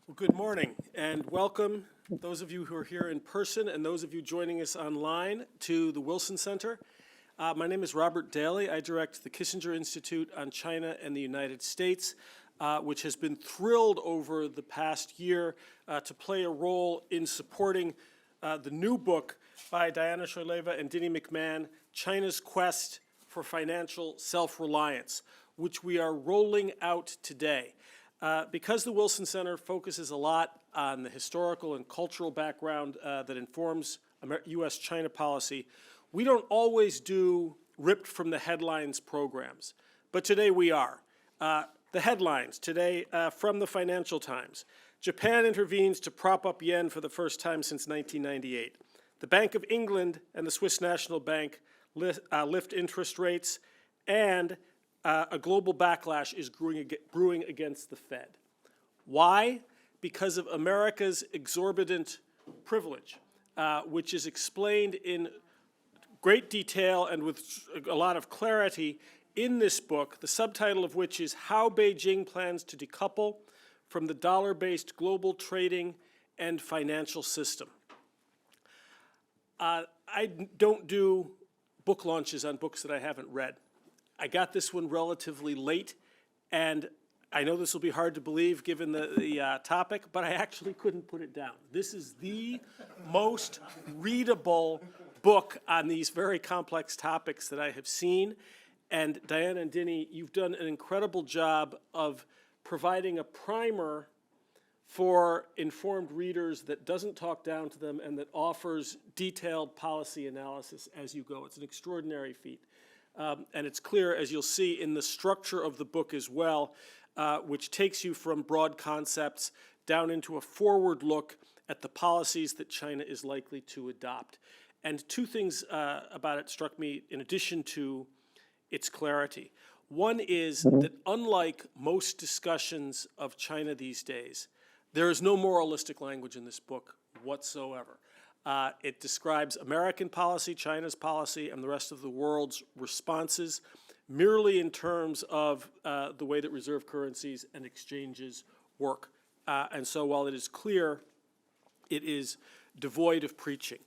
Well, good morning and welcome, those of you who are here in person and those of you joining us online, to the Wilson Center. My name is Robert Daly. I direct the Kissinger Institute on China and the United States, which has been thrilled over the past year to play a role in supporting the new book by Diana Shoileva and Dinnie McMahon, China's Quest for Financial Self-Reliance, which we are rolling out today. Because the Wilson Center focuses a lot on the historical and cultural background that informs U.S.-China policy, we don't always do ripped from the headlines programs, but today we are. The headlines today from the Financial Times. Japan intervenes to prop up yen for the first time since 1998. The Bank of England and the Swiss National Bank lift interest rates, and a global backlash is brewing against the Fed. Why? Because of America's exorbitant privilege, which is explained in great detail and with a lot of clarity in this book, the subtitle of which is How Beijing Plans to Decouple from the Dollar-Based Global Trading and Financial System. I don't do book launches on books that I haven't read. I got this one relatively late, and I know this will be hard to believe given the topic, but I actually couldn't put it down. This is the most readable book on these very complex topics that I have seen. And Diana and Dinnie, you've done an incredible job of providing a primer for informed readers that doesn't talk down to them and that offers detailed policy analysis as you go. It's an extraordinary feat. And it's clear, as you'll see in the structure of the book as well, which takes you from broad concepts down into a forward look at the policies that China is likely to adopt. And two things about it struck me in addition to its clarity. One is that unlike most discussions of China these days, there is no moralistic language in this book whatsoever. It describes American policy, China's policy, and the rest of the world's responses merely in terms of the way that reserve currencies and exchanges work. And so while it is clear, it is devoid of preaching.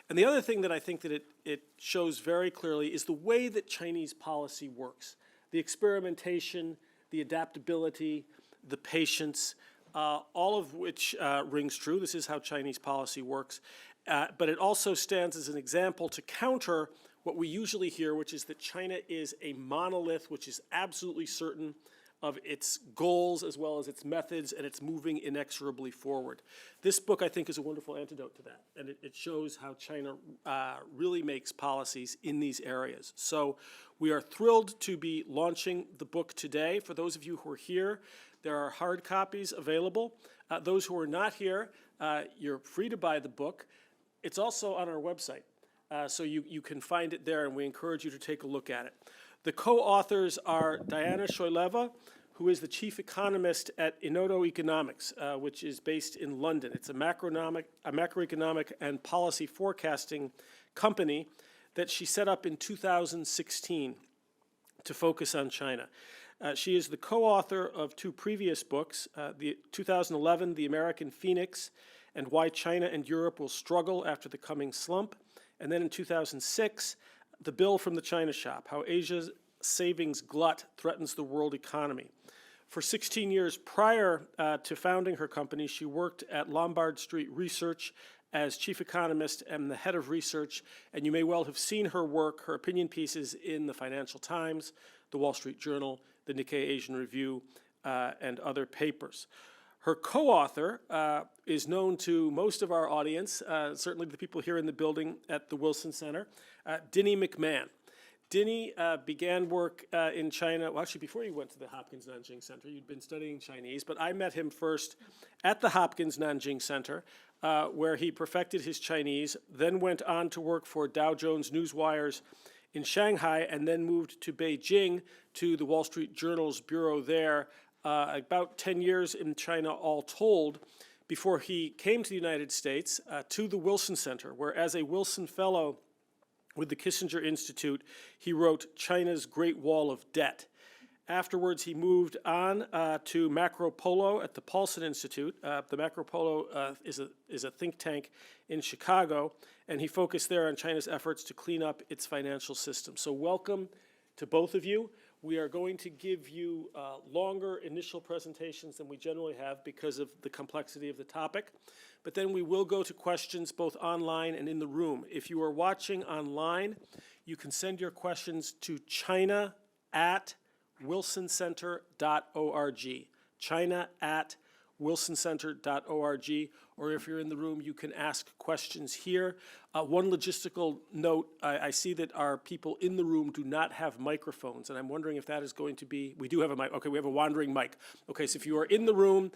And the other thing that I think that it shows very clearly is the way that Chinese policy works. The experimentation, the adaptability, the patience, all of which rings true. This is how Chinese policy works. But it also stands as an example to counter what we usually hear, which is that China is a monolith, which is absolutely certain of its goals as well as its methods, and it's moving inexorably forward. This book, I think, is a wonderful antidote to that, and it shows how China really makes policies in these areas. So we are thrilled to be launching the book today. For those of you who are here, there are hard copies available. Those who are not here, you're free to buy the book. It's also on our website, so you can find it there, and we encourage you to take a look at it. The co-authors are Diana Shoileva, who is the chief economist at Inodo Economics, which is based in London. It's a macroeconomic and policy forecasting company that she set up in 2016 to focus on China. She is the co-author of two previous books, the 2011, The American Phoenix, and Why China and Europe Will Struggle After the Coming Slump. And then in 2006, The Bill from the China Shop, How Asia's Savings Glut Threatens the World Economy. For 16 years prior to founding her company, she worked at Lombard Street Research as chief economist and the head of research, and you may well have seen her work, her opinion pieces in the Financial Times, the Wall Street Journal, the Nikkei Asian Review, and other papers. Her co-author is known to most of our audience, certainly the people here in the building at the Wilson Center, Dinnie McMahon. Dinnie began work in China, well, actually before you went to the Hopkins Nanjing Center, you'd been studying Chinese, but I met him first at the Hopkins Nanjing Center, where he perfected his Chinese, then went on to work for Dow Jones Newswires in Shanghai, and then moved to Beijing to the Wall Street Journal's bureau there, about 10 years in China all told, before he came to the United States to the Wilson Center, where as a Wilson Fellow with the Kissinger Institute, he wrote China's Great Wall of Debt. Afterwards, he moved on to Macro Polo at the Paulson Institute. The Macro Polo is a think tank in Chicago, and he focused there on China's efforts to clean up its financial system. So welcome to both of you. We are going to give you longer initial presentations than we generally have because of the complexity of the topic. But then we will go to questions both online and in the room. If you are watching online, you can send your questions to china@wilsoncenter.org. china@wilsoncenter.org, or if you're in the room, you can ask questions here. One logistical note, I see that our people in the room do not have microphones, and I'm wondering if that is going to be, we do have a mic, okay, we have a wandering mic. Okay, so if you are in the room,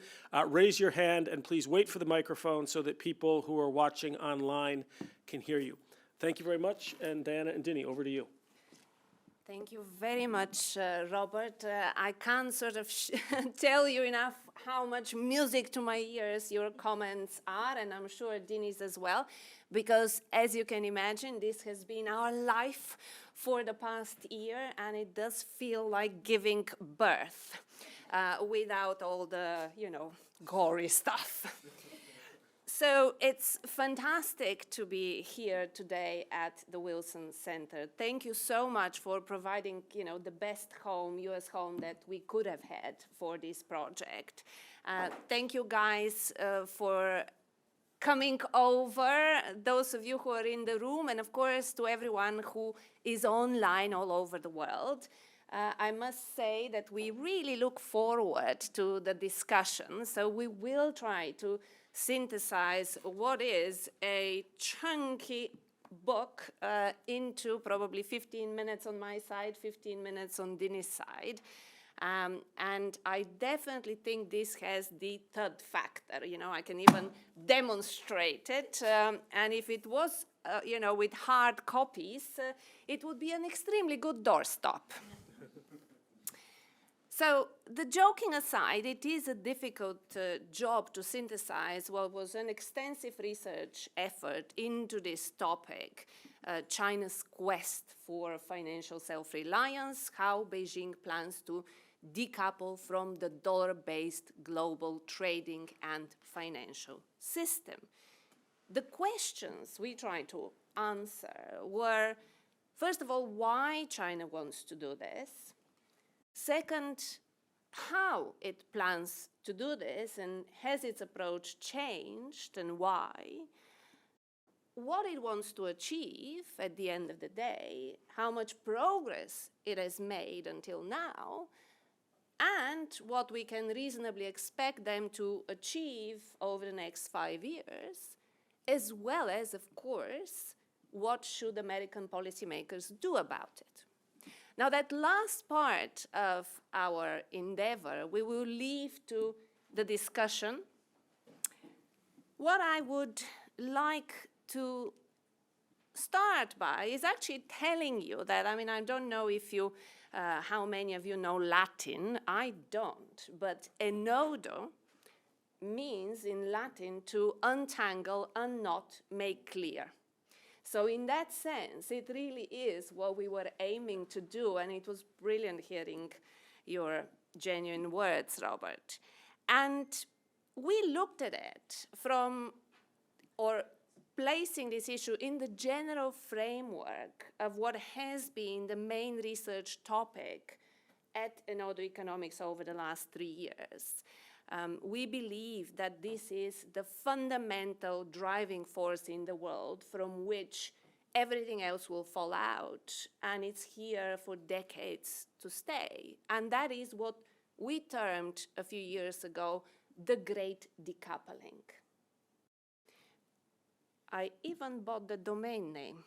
raise your hand and please wait for the microphone so that people who are watching online can hear you. Thank you very much, and Diana and Dinny, over to you. Thank you very much, Robert. I can't sort of tell you enough how much music to my ears your comments are, and I'm sure Dini's as well, because as you can imagine, this has been our life for the past year, and it does feel like giving birth without all the, gory stuff. So it's fantastic to be here today at the Wilson Center. Thank you so much for providing, the best home, U.S. home that we could have had for this project. Thank you guys for coming over, those of you who are in the room, and of course to everyone who is online all over the world. I must say that we really look forward to the discussion, so we will try to synthesize what is a chunky book into probably 15 minutes on my side, 15 minutes on Dini's side. And I definitely think this has the third factor. I can even demonstrate it. And if it was, with hard copies, it would be an extremely good doorstop. So the joking aside, it is a difficult job to synthesize what was an extensive research effort into this topic, China's quest for financial self-reliance, how Beijing plans to decouple from the dollar-based global trading and financial system. The questions we tried to answer were, first of all, why China wants to do this. Second, how it plans to do this, and has its approach changed, and why? What it wants to achieve at the end of the day, how much progress it has made until now, and what we can reasonably expect them to achieve over the next 5 years, as well as, of course, what should American policymakers do about it. Now, that last part of our endeavor, we will leave to the discussion. What I would like to start by is actually telling you that, I don't know if you, how many of you know Latin. I don't, but enodo means in Latin to untangle, unknot, make clear. So in that sense, it really is what we were aiming to do, and it was brilliant hearing your genuine words, Robert. And we looked at it from, or placing this issue in the general framework of what has been the main research topic at Enodo Economics over the last 3 years. We believe that this is the fundamental driving force in the world from which everything else will fall out, and it's here for decades to stay. And that is what we termed a few years ago the Great Decoupling. I even bought the domain name,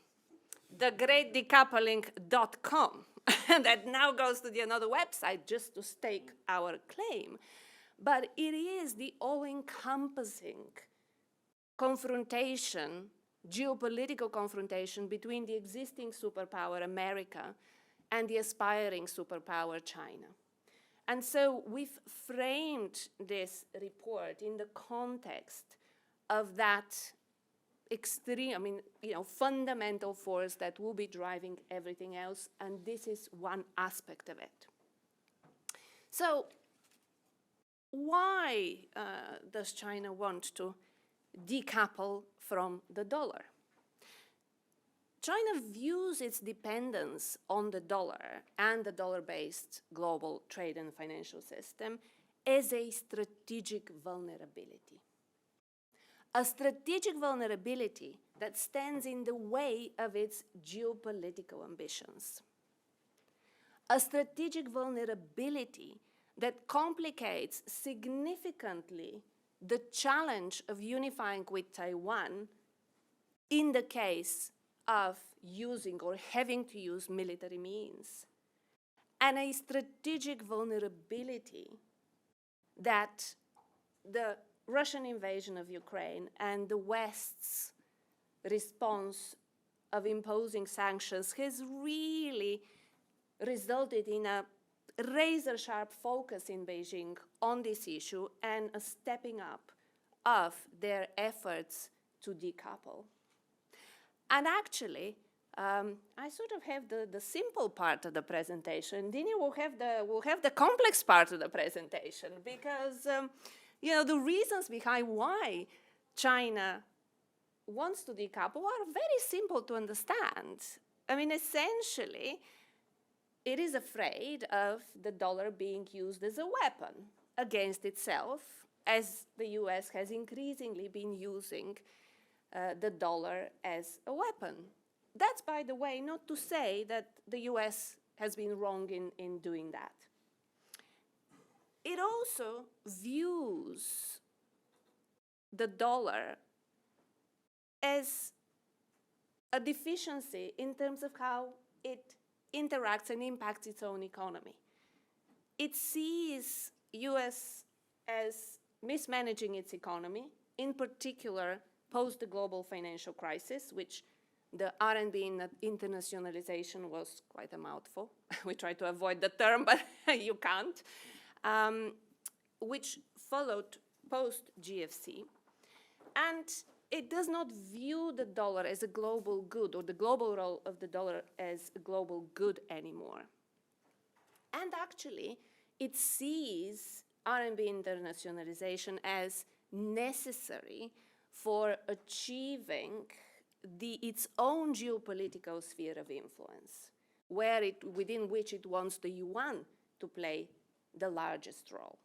thegreatdecoupling.com, that now goes to the another website just to stake our claim. But it is the all-encompassing confrontation, geopolitical confrontation between the existing superpower, America, and the aspiring superpower, China. And so we've framed this report in the context of that extreme, fundamental force that will be driving everything else, and this is one aspect of it. So why does China want to decouple from the dollar? China views its dependence on the dollar and the dollar-based global trade and financial system as a strategic vulnerability. A strategic vulnerability that stands in the way of its geopolitical ambitions. A strategic vulnerability that complicates significantly the challenge of unifying with Taiwan in the case of using or having to use military means, and a strategic vulnerability that the Russian invasion of Ukraine and the West's response of imposing sanctions has really resulted in a razor-sharp focus in Beijing on this issue and a stepping up of their efforts to decouple. And actually, I sort of have the simple part of the presentation. Dini will have the complex part of the presentation because, the reasons behind why China wants to decouple are very simple to understand. I mean, essentially, it is afraid of the dollar being used as a weapon against itself, as the US has increasingly been using the dollar as a weapon. That's, by the way, not to say that the US has been wrong in doing that. It also views the dollar as a deficiency in terms of how it interacts and impacts its own economy. It sees US as mismanaging its economy, in particular post the global financial crisis, which the RMB internationalization was quite a mouthful. We try to avoid the term, but you can't, which followed post-GFC. And it does not view the dollar as a global good or the global role of the dollar as a global good anymore. And actually, it sees RMB internationalization as necessary for achieving its own geopolitical sphere of influence, within which it wants the yuan to play the largest role.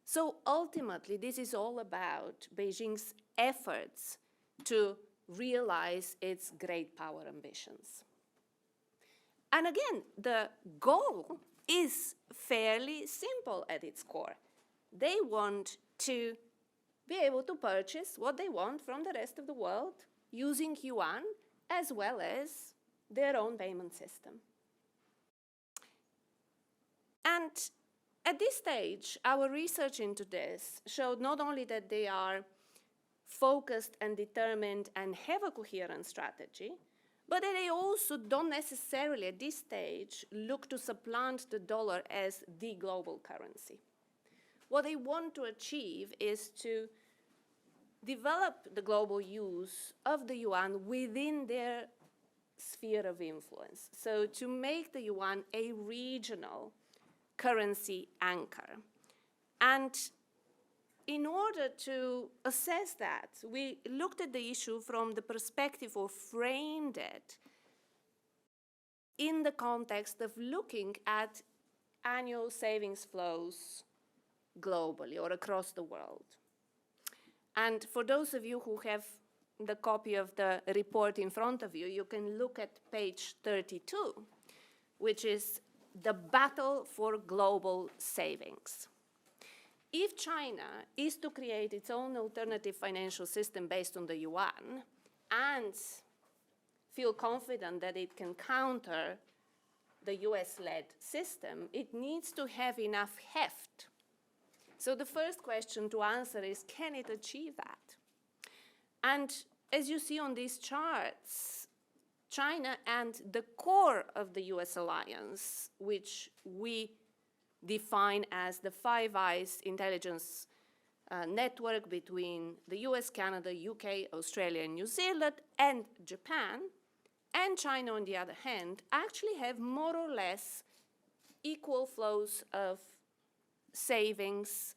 So ultimately, this is all about Beijing's efforts to realize its great power ambitions. And again, the goal is fairly simple at its core. They want to be able to purchase what they want from the rest of the world using yuan as well as their own payment system. And at this stage, our research into this showed not only that they are focused and determined and have a coherent strategy, but that they also don't necessarily at this stage look to supplant the dollar as the global currency. What they want to achieve is to develop the global use of the yuan within their sphere of influence. So to make the yuan a regional currency anchor. And in order to assess that, we looked at the issue from the perspective or framed it in the context of looking at annual savings flows globally or across the world. And for those of you who have the copy of the report in front of you, you can look at page 32, which is the battle for global savings. If China is to create its own alternative financial system based on the yuan and feel confident that it can counter the US-led system, it needs to have enough heft. So the first question to answer is, can it achieve that? And as you see on these charts, China and the core of the US alliance, which we define as the Five Eyes intelligence network between the US, Canada, UK, Australia, and New Zealand, and Japan, and China on the other hand, actually have more or less equal flows of savings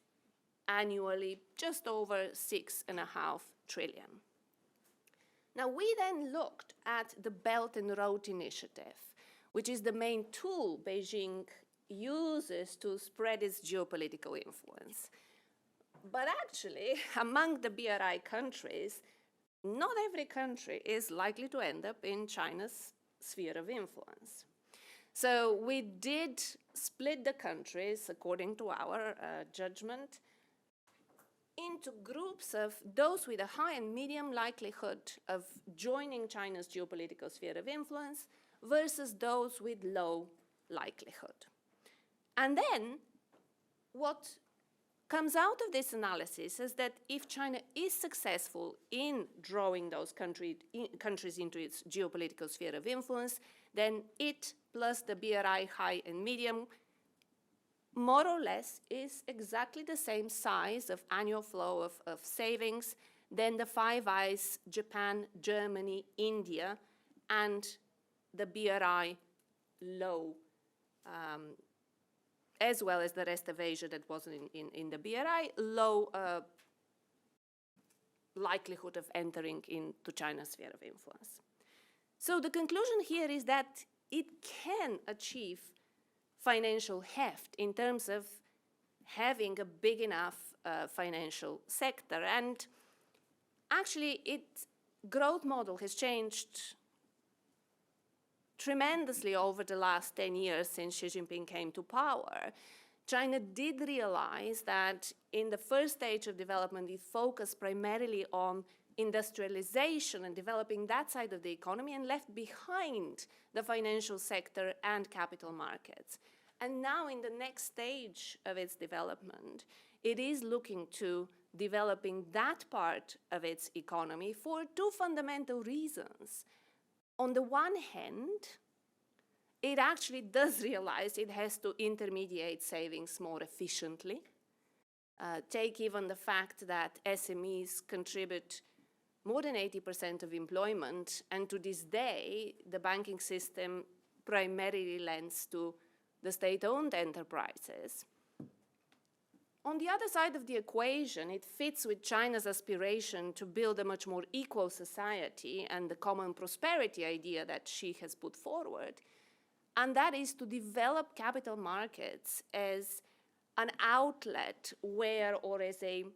annually just over 6.5 trillion. Now, we then looked at the Belt and Road Initiative, which is the main tool Beijing uses to spread its geopolitical influence. But actually, among the BRI countries, not every country is likely to end up in China's sphere of influence. So we did split the countries, according to our judgment, into groups of those with a high and medium likelihood of joining China's geopolitical sphere of influence versus those with low likelihood. And then what comes out of this analysis is that if China is successful in drawing those countries into its geopolitical sphere of influence, then it plus the BRI high and medium more or less is exactly the same size of annual flow of savings than the Five Eyes, Japan, Germany, India, and the BRI low, as well as the rest of Asia that wasn't in the BRI, low likelihood of entering into China's sphere of influence. So the conclusion here is that it can achieve financial heft in terms of having a big enough financial sector. And actually, its growth model has changed tremendously over the last 10 years since Xi Jinping came to power. China did realize that in the first stage of development, it focused primarily on industrialization and developing that side of the economy and left behind the financial sector and capital markets. And now in the next stage of its development, it is looking to developing that part of its economy for two fundamental reasons. On the one hand, it actually does realize it has to intermediate savings more efficiently. Take even the fact that SMEs contribute more than 80% of employment, and to this day, the banking system primarily lends to the state-owned enterprises. On the other side of the equation, it fits with China's aspiration to build a much more equal society and the common prosperity idea that Xi has put forward, and that is to develop capital markets as an outlet where, or as a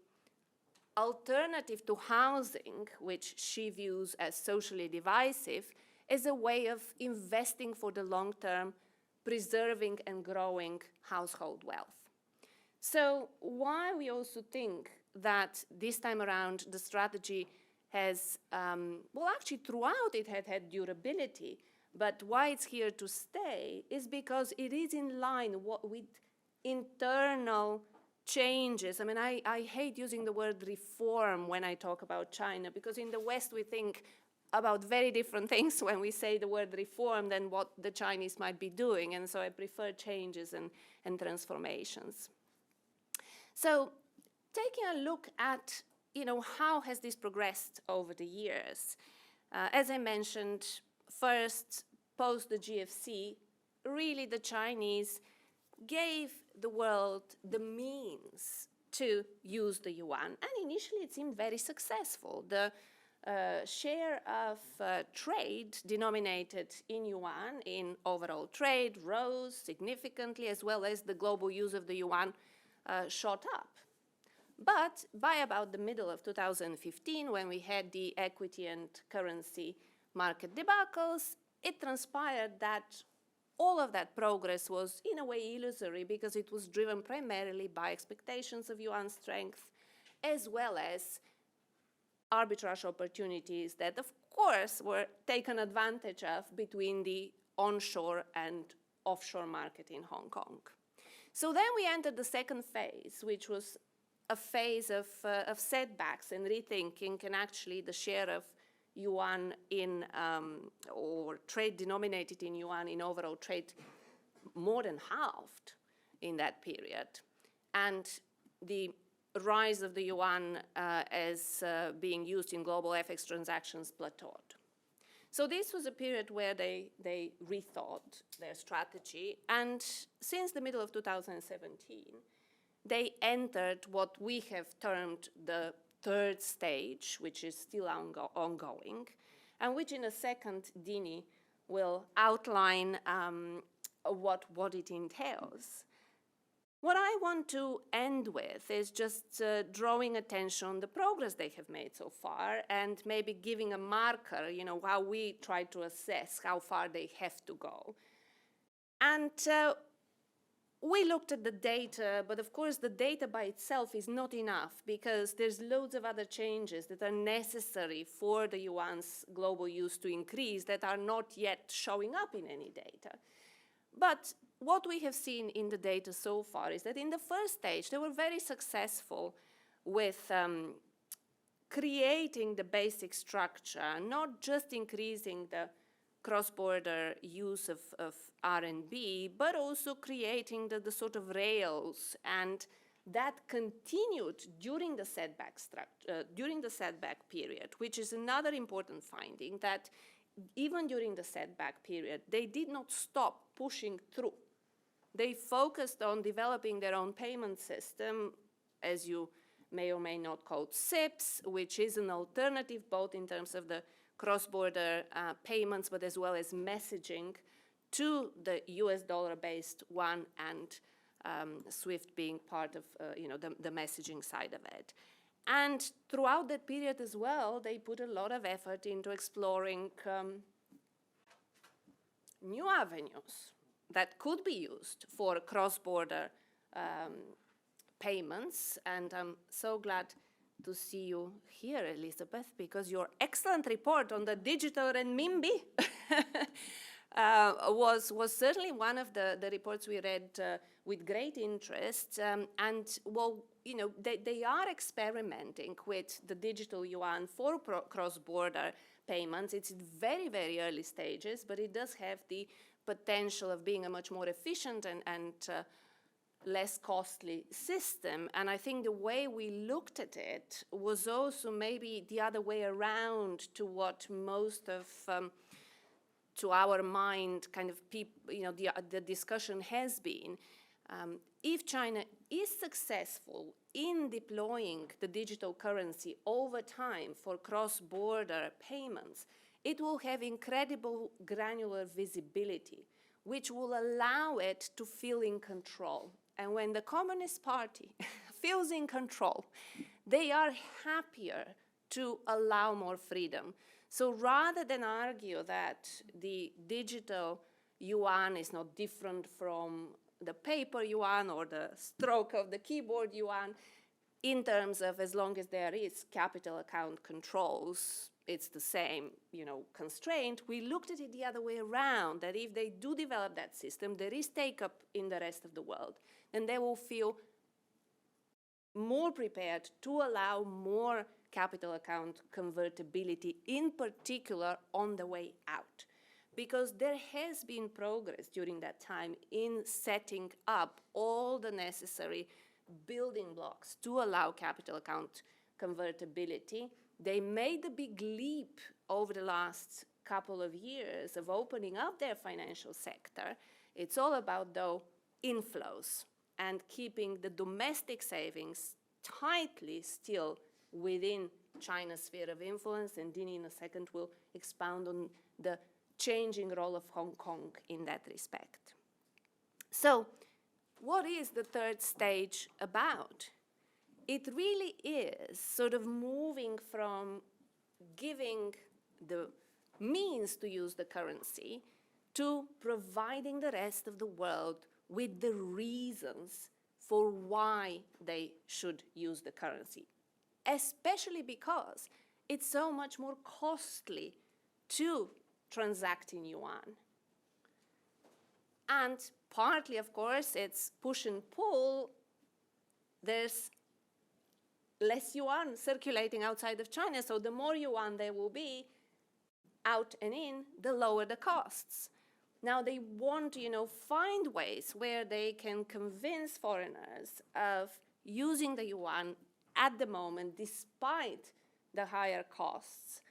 alternative to housing, which Xi views as socially divisive, as a way of investing for the long term, preserving and growing household wealth. So why we also think that this time around the strategy has, well, actually throughout it had durability, but why it's here to stay is because it is in line with internal changes. I mean, I hate using the word reform when I talk about China, because in the West we think about very different things when we say the word reform than what the Chinese might be doing, and so I prefer changes and transformations. So taking a look at, how has this progressed over the years? As I mentioned, first, post the GFC, really the Chinese gave the world the means to use the yuan, and initially it seemed very successful. The share of trade denominated in yuan in overall trade rose significantly, as well as the global use of the yuan shot up. But by about the middle of 2015, when we had the equity and currency market debacles, it transpired that all of that progress was in a way illusory, because it was driven primarily by expectations of yuan strength, as well as arbitrage opportunities that, of course, were taken advantage of between the onshore and offshore market in Hong Kong. So then we entered the second phase, which was a phase of setbacks and rethinking, and actually the share of yuan in, or trade denominated in yuan in overall trade more than halved in that period. And the rise of the yuan as being used in global FX transactions plateaued. So this was a period where they rethought their strategy, and since the middle of 2017, they entered what we have termed the third stage, which is still ongoing, and which in a second Dini will outline what it entails. What I want to end with is just drawing attention on the progress they have made so far and maybe giving a marker, how we try to assess how far they have to go. And we looked at the data, but of course the data by itself is not enough because there's loads of other changes that are necessary for the yuan's global use to increase that are not yet showing up in any data. But what we have seen in the data so far is that in the first stage, they were very successful with creating the basic structure, not just increasing the cross-border use of RMB, but also creating the sort of rails, and that continued during the setback period, which is another important finding, that even during the setback period, they did not stop pushing through. They focused on developing their own payment system, as you may or may not call CIPS, which is an alternative both in terms of the cross-border payments, but as well as messaging to the US dollar-based one, and SWIFT being part of the messaging side of it. And throughout that period as well, they put a lot of effort into exploring new avenues that could be used for cross-border payments. And I'm so glad to see you here, Elizabeth, because your excellent report on the digital renminbi was certainly one of the reports we read with great interest. And well, they are experimenting with the digital yuan for cross-border payments. It's in very, very early stages, but it does have the potential of being a much more efficient and less costly system. And I think the way we looked at it was also maybe the other way around to what most of, to our mind, kind of the discussion has been. If China is successful in deploying the digital currency over time for cross-border payments, it will have incredible granular visibility, which will allow it to feel in control. And when the Communist Party feels in control, they are happier to allow more freedom. So rather than argue that the digital yuan is not different from the paper yuan or the stroke of the keyboard yuan, in terms of as long as there is capital account controls, it's the same, constraint. We looked at it the other way around, that if they do develop that system, there is take-up in the rest of the world, then they will feel more prepared to allow more capital account convertibility, in particular on the way out. Because there has been progress during that time in setting up all the necessary building blocks to allow capital account convertibility. They made a big leap over the last couple of years of opening up their financial sector. It's all about, though, inflows and keeping the domestic savings tightly still within China's sphere of influence. And Dini in a second will expound on the changing role of Hong Kong in that respect. So, what is the third stage about? It really is sort of moving from giving the means to use the currency to providing the rest of the world with the reasons for why they should use the currency, especially because it's so much more costly to transact in yuan. And partly, of course, it's push and pull. There's less yuan circulating outside of China, so the more yuan there will be out and in, the lower the costs. Now they want to, find ways where they can convince foreigners of using the yuan at the moment, despite the higher costs,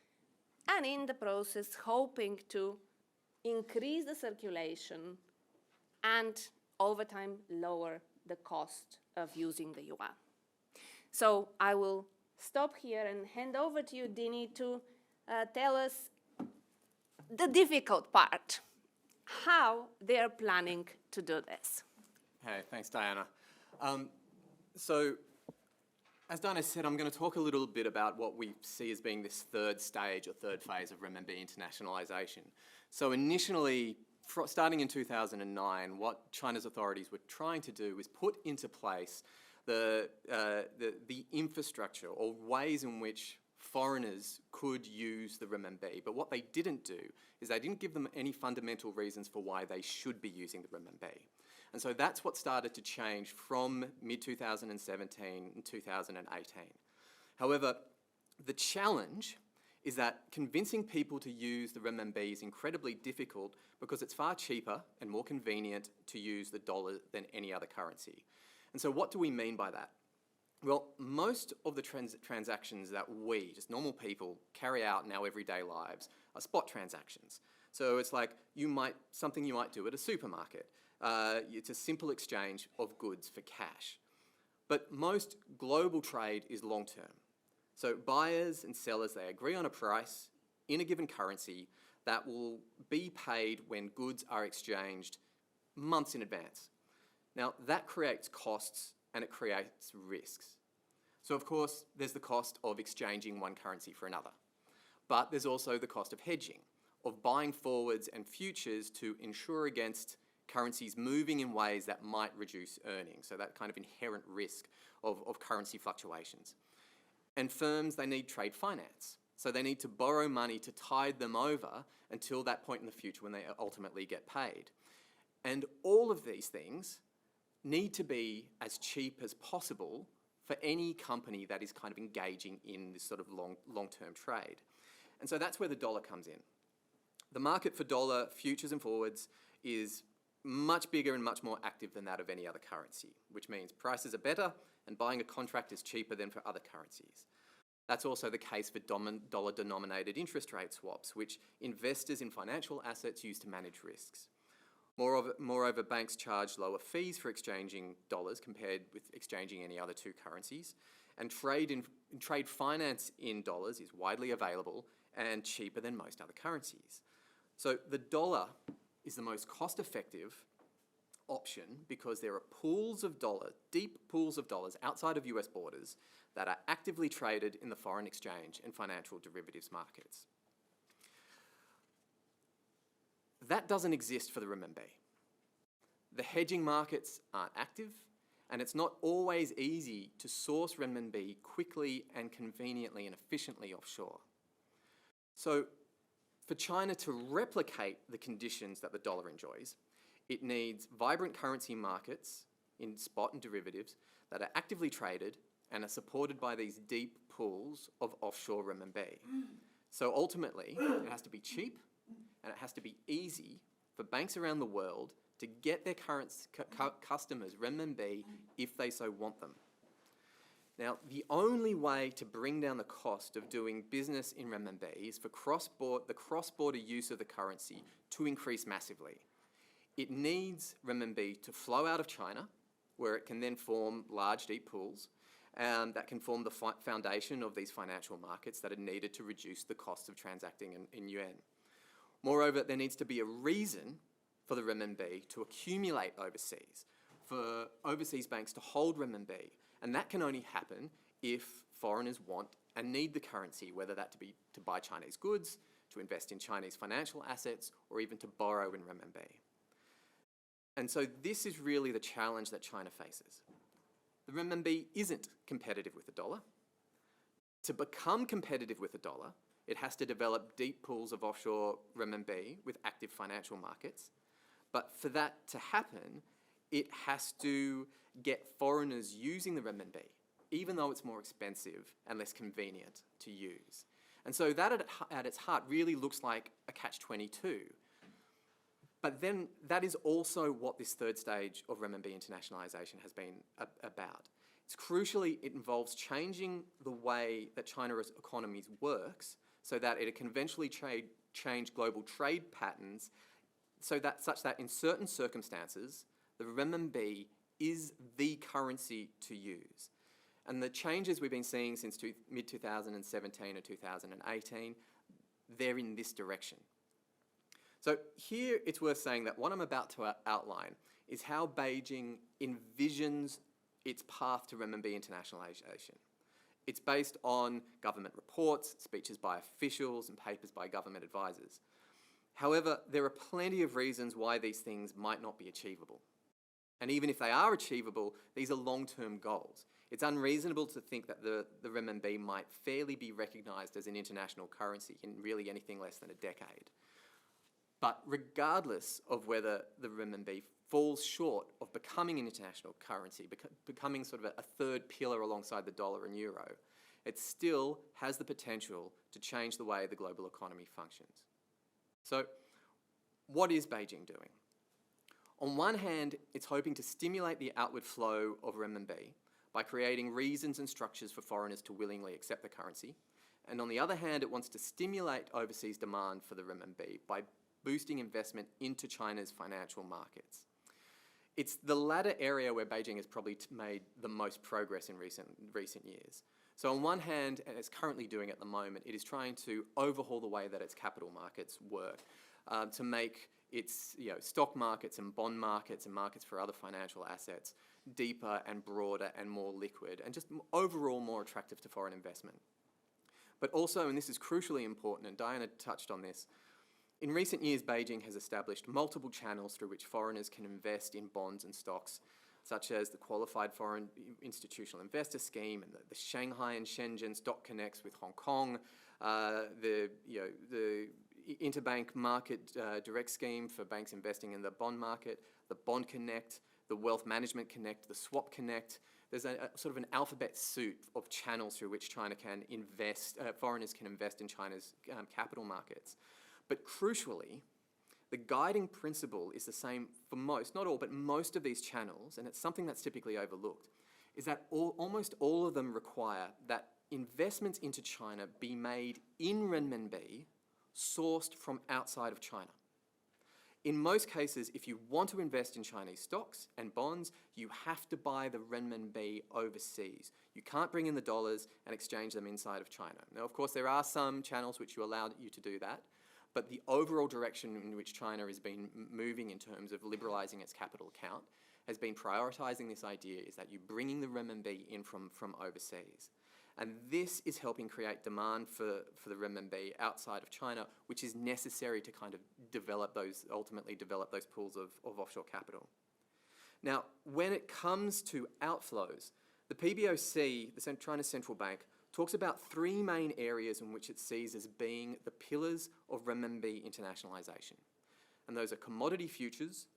and in the process hoping to increase the circulation and over time lower the cost of using the yuan. So I will stop here and hand over to you, Dini, to tell us the difficult part, how they're planning to do this. Hey, thanks, Diana. So, as Diana said, I'm going to talk a little bit about what we see as being this third stage or third phase of renminbi internationalization. So initially, starting in 2009, what China's authorities were trying to do was put into place the infrastructure or ways in which foreigners could use the renminbi. But what they didn't do is they didn't give them any fundamental reasons for why they should be using the renminbi. And so that's what started to change from mid-2017 and 2018. However, the challenge is that convincing people to use the renminbi is incredibly difficult because it's far cheaper and more convenient to use the dollar than any other currency. And so what do we mean by that? Well, most of the transactions that we, just normal people, carry out in our everyday lives are spot transactions. So it's like something you might do at a supermarket. It's a simple exchange of goods for cash. But most global trade is long-term. So buyers and sellers, they agree on a price in a given currency that will be paid when goods are exchanged months in advance. Now, that creates costs and it creates risks. So, of course, there's the cost of exchanging one currency for another. But there's also the cost of hedging, of buying forwards and futures to insure against currencies moving in ways that might reduce earnings, so that kind of inherent risk of currency fluctuations. And firms, they need trade finance. So they need to borrow money to tide them over until that point in the future when they ultimately get paid. And all of these things need to be as cheap as possible for any company that is kind of engaging in this sort of long-term trade. And so that's where the dollar comes in. The market for dollar futures and forwards is much bigger and much more active than that of any other currency, which means prices are better and buying a contract is cheaper than for other currencies. That's also the case for dollar-denominated interest rate swaps, which investors in financial assets use to manage risks. Moreover, banks charge lower fees for exchanging dollars compared with exchanging any other two currencies, and trade finance in dollars is widely available and cheaper than most other currencies. So the dollar is the most cost-effective option because there are pools of dollars, deep pools of dollars outside of US borders that are actively traded in the foreign exchange and financial derivatives markets. That doesn't exist for the renminbi. The hedging markets aren't active, and it's not always easy to source renminbi quickly and conveniently and efficiently offshore. So for China to replicate the conditions that the dollar enjoys, it needs vibrant currency markets in spot and derivatives that are actively traded and are supported by these deep pools of offshore renminbi. So ultimately, it has to be cheap and it has to be easy for banks around the world to get their current customers renminbi if they so want them. Now, the only way to bring down the cost of doing business in renminbi is for the cross-border use of the currency to increase massively. It needs renminbi to flow out of China, where it can then form large, deep pools that can form the foundation of these financial markets that are needed to reduce the cost of transacting in yuan. Moreover, there needs to be a reason for the renminbi to accumulate overseas, for overseas banks to hold renminbi, and that can only happen if foreigners want and need the currency, whether that be to buy Chinese goods, to invest in Chinese financial assets, or even to borrow in renminbi. And so this is really the challenge that China faces. The renminbi isn't competitive with the dollar. To become competitive with the dollar, it has to develop deep pools of offshore renminbi with active financial markets. But for that to happen, it has to get foreigners using the renminbi, even though it's more expensive and less convenient to use. And so that at its heart really looks like a catch-22. But then that is also what this third stage of renminbi internationalization has been about. It's crucially, it involves changing the way that China's economy works so that it can eventually change global trade patterns such that in certain circumstances, the renminbi is the currency to use. And the changes we've been seeing since mid-2017 or 2018, they're in this direction. So here it's worth saying that what I'm about to outline is how Beijing envisions its path to renminbi internationalization. It's based on government reports, speeches by officials, and papers by government advisors. However, there are plenty of reasons why these things might not be achievable. And even if they are achievable, these are long-term goals. It's unreasonable to think that the renminbi might fairly be recognised as an international currency in really anything less than a decade. But regardless of whether the renminbi falls short of becoming an international currency, becoming sort of a third pillar alongside the dollar and euro, it still has the potential to change the way the global economy functions. So, what is Beijing doing? On one hand, it's hoping to stimulate the outward flow of renminbi by creating reasons and structures for foreigners to willingly accept the currency. And on the other hand, it wants to stimulate overseas demand for the renminbi by boosting investment into China's financial markets. It's the latter area where Beijing has probably made the most progress in recent years. So on one hand, and it's currently doing at the moment, it is trying to overhaul the way that its capital markets work, to make its stock markets and bond markets and markets for other financial assets deeper and broader and more liquid and just overall more attractive to foreign investment. But also, and this is crucially important, and Diana touched on this, in recent years, Beijing has established multiple channels through which foreigners can invest in bonds and stocks, such as the Qualified Foreign Institutional Investor Scheme and the Shanghai and Shenzhen Stock Connects with Hong Kong, the Interbank Market Direct Scheme for banks investing in the bond market, the Bond Connect, the Wealth Management Connect, the Swap Connect. There's a sort of an alphabet soup of channels through which China can invest, foreigners can invest in China's capital markets. But crucially, the guiding principle is the same for most, not all, but most of these channels, and it's something that's typically overlooked, is that almost all of them require that investments into China be made in renminbi sourced from outside of China. In most cases, if you want to invest in Chinese stocks and bonds, you have to buy the renminbi overseas. You can't bring in the dollars and exchange them inside of China. Now, of course, there are some channels which allow you to do that, but the overall direction in which China has been moving in terms of liberalising its capital account has been prioritising this idea is that you're bringing the renminbi in from overseas. And this is helping create demand for the renminbi outside of China, which is necessary to kind of ultimately develop those pools of offshore capital. Now, when it comes to outflows, the PBOC, the China Central Bank, talks about three main areas in which it sees as being the pillars of renminbi internationalisation. And those are commodity futures,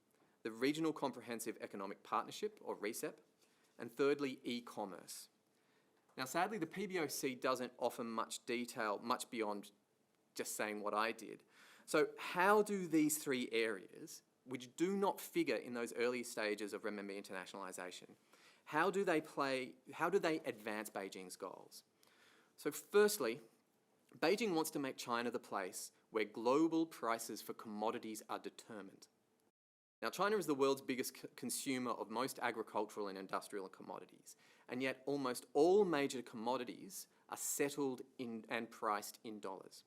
the Regional Comprehensive Economic Partnership, or RCEP, and thirdly, e-commerce. Now, sadly, the PBOC doesn't offer much detail, much beyond just saying what I did. So how do these three areas, which do not figure in those early stages of renminbi internationalisation, how do they advance Beijing's goals? So firstly, Beijing wants to make China the place where global prices for commodities are determined. Now, China is the world's biggest consumer of most agricultural and industrial commodities, and yet almost all major commodities are settled in and priced in dollars.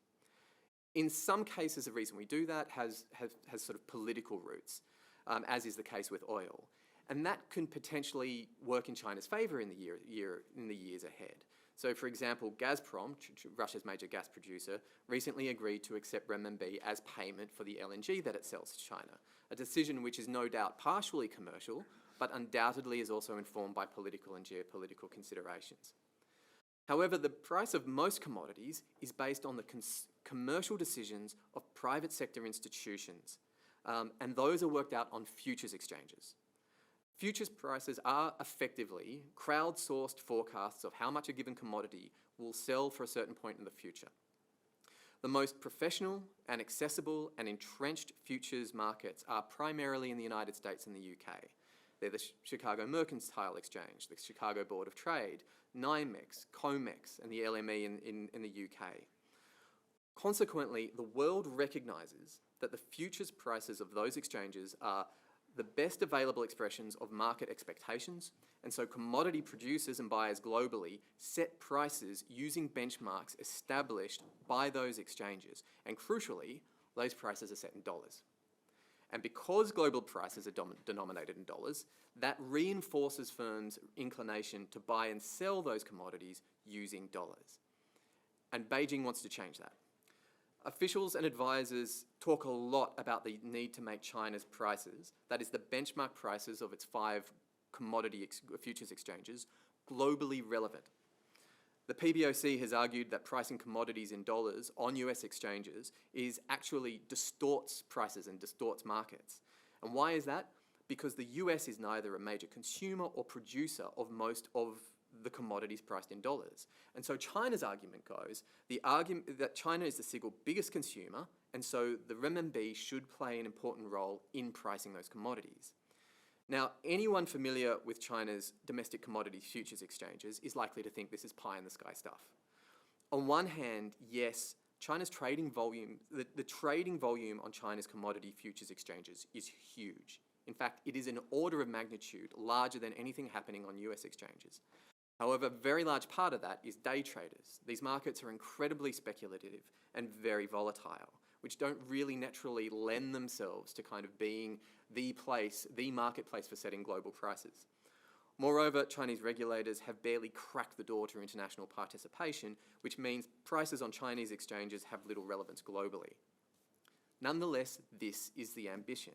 In some cases, the reason we do that has sort of political roots, as is the case with oil, and that can potentially work in China's favour in the years ahead. So, for example, Gazprom, Russia's major gas producer, recently agreed to accept renminbi as payment for the LNG that it sells to China, a decision which is no doubt partially commercial, but undoubtedly is also informed by political and geopolitical considerations. However, the price of most commodities is based on the commercial decisions of private sector institutions, and those are worked out on futures exchanges. Futures prices are effectively crowdsourced forecasts of how much a given commodity will sell for a certain point in the future. The most professional and accessible and entrenched futures markets are primarily in the United States and the UK. They're the Chicago Mercantile Exchange, the Chicago Board of Trade, NYMEX, COMEX, and the LME in the UK. Consequently, the world recognises that the futures prices of those exchanges are the best available expressions of market expectations, and so commodity producers and buyers globally set prices using benchmarks established by those exchanges. And crucially, those prices are set in dollars. And because global prices are denominated in dollars, that reinforces firms' inclination to buy and sell those commodities using dollars. And Beijing wants to change that. Officials and advisors talk a lot about the need to make China's prices, that is the benchmark prices of its 5 commodity futures exchanges, globally relevant. The PBOC has argued that pricing commodities in dollars on US exchanges actually distorts prices and distorts markets. And why is that? Because the US is neither a major consumer or producer of most of the commodities priced in dollars. And so China's argument goes, the argument that China is the single biggest consumer, and so the renminbi should play an important role in pricing those commodities. Now, anyone familiar with China's domestic commodities futures exchanges is likely to think this is pie-in-the-sky stuff. On one hand, yes, China's trading volume, the trading volume on China's commodity futures exchanges is huge. In fact, it is an order of magnitude larger than anything happening on US exchanges. However, a very large part of that is day traders. These markets are incredibly speculative and very volatile, which don't really naturally lend themselves to kind of being the marketplace for setting global prices. Moreover, Chinese regulators have barely cracked the door to international participation, which means prices on Chinese exchanges have little relevance globally. Nonetheless, this is the ambition.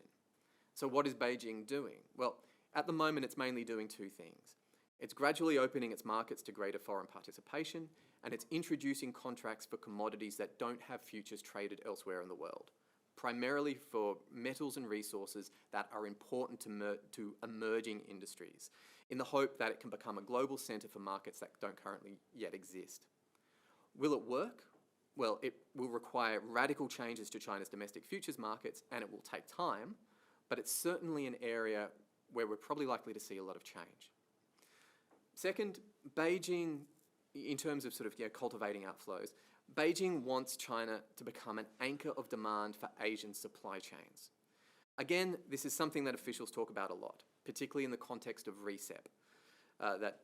So what is Beijing doing? Well, at the moment, it's mainly doing 2 things. It's gradually opening its markets to greater foreign participation, and it's introducing contracts for commodities that don't have futures traded elsewhere in the world, primarily for metals and resources that are important to emerging industries, in the hope that it can become a global centre for markets that don't currently yet exist. Will it work? Well, it will require radical changes to China's domestic futures markets, and it will take time, but it's certainly an area where we're probably likely to see a lot of change. Second, Beijing, in terms of cultivating outflows, Beijing wants China to become an anchor of demand for Asian supply chains. Again, this is something that officials talk about a lot, particularly in the context of RCEP, that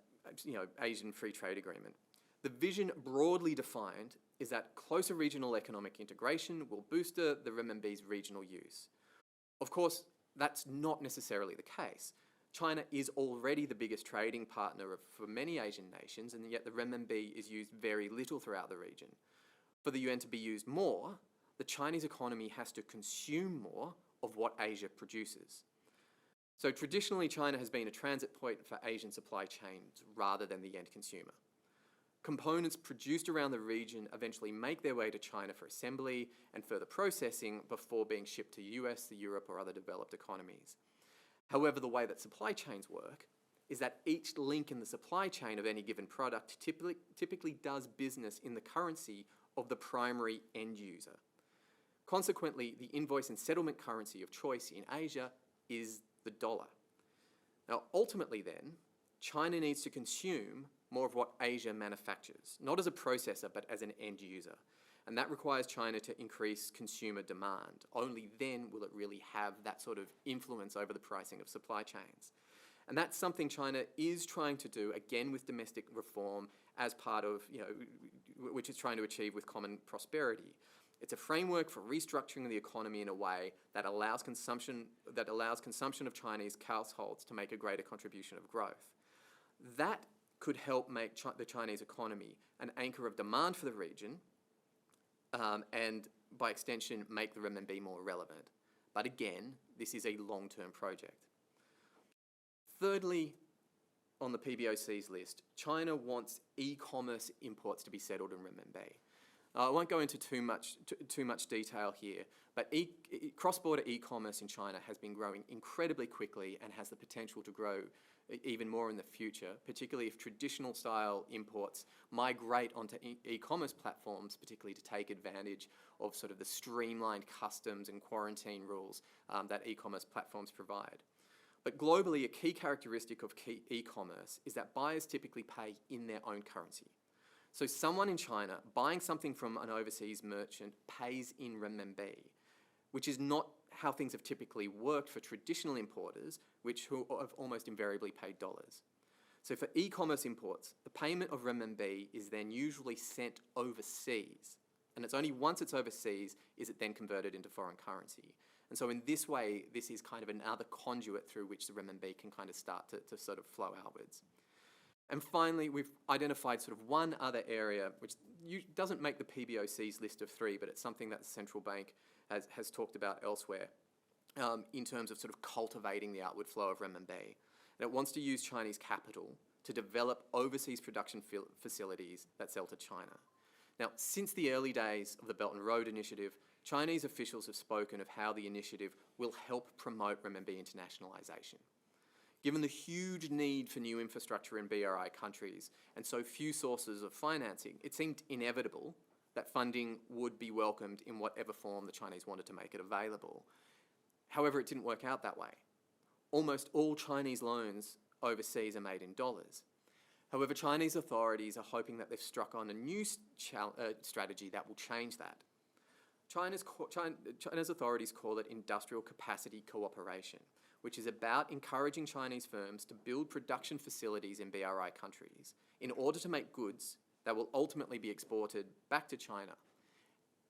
Asian Free Trade Agreement. The vision, broadly defined, is that closer regional economic integration will boost the renminbi's regional use. Of course, that's not necessarily the case. China is already the biggest trading partner for many Asian nations, and yet the renminbi is used very little throughout the region. For the yuan to be used more, the Chinese economy has to consume more of what Asia produces. So traditionally, China has been a transit point for Asian supply chains rather than the end consumer. Components produced around the region eventually make their way to China for assembly and further processing before being shipped to US, the Europe, or other developed economies. However, the way that supply chains work is that each link in the supply chain of any given product typically does business in the currency of the primary end user. Consequently, the invoice and settlement currency of choice in Asia is the dollar. Now, ultimately then, China needs to consume more of what Asia manufactures, not as a processor, but as an end user. And that requires China to increase consumer demand. Only then will it really have that sort of influence over the pricing of supply chains. And that's something China is trying to do, again with domestic reform, as part of, which it's trying to achieve with common prosperity. It's a framework for restructuring the economy in a way that allows consumption of Chinese households to make a greater contribution of growth. That could help make the Chinese economy an anchor of demand for the region, and by extension, make the renminbi more relevant. But again, this is a long-term project. Thirdly, on the PBOC's list, China wants e-commerce imports to be settled in renminbi. I won't go into too much detail here, but cross-border e-commerce in China has been growing incredibly quickly and has the potential to grow even more in the future, particularly if traditional style imports migrate onto e-commerce platforms, particularly to take advantage of sort of the streamlined customs and quarantine rules that e-commerce platforms provide. But globally, a key characteristic of e-commerce is that buyers typically pay in their own currency. So someone in China buying something from an overseas merchant pays in renminbi, which is not how things have typically worked for traditional importers, who have almost invariably paid dollars. So for e-commerce imports, the payment of renminbi is then usually sent overseas, and it's only once it's overseas is it then converted into foreign currency. And so in this way, this is kind of another conduit through which the renminbi can kind of start to sort of flow outwards. And finally, we've identified sort of one other area which doesn't make the PBOC's list of 3, but it's something that the central bank has talked about elsewhere in terms of sort of cultivating the outward flow of renminbi. And it wants to use Chinese capital to develop overseas production facilities that sell to China. Now, since the early days of the Belt and Road Initiative, Chinese officials have spoken of how the initiative will help promote renminbi internationalization. Given the huge need for new infrastructure in BRI countries and so few sources of financing, it seemed inevitable that funding would be welcomed in whatever form the Chinese wanted to make it available. However, it didn't work out that way. Almost all Chinese loans overseas are made in dollars. However, Chinese authorities are hoping that they've struck on a new strategy that will change that. China's authorities call it industrial capacity cooperation, which is about encouraging Chinese firms to build production facilities in BRI countries in order to make goods that will ultimately be exported back to China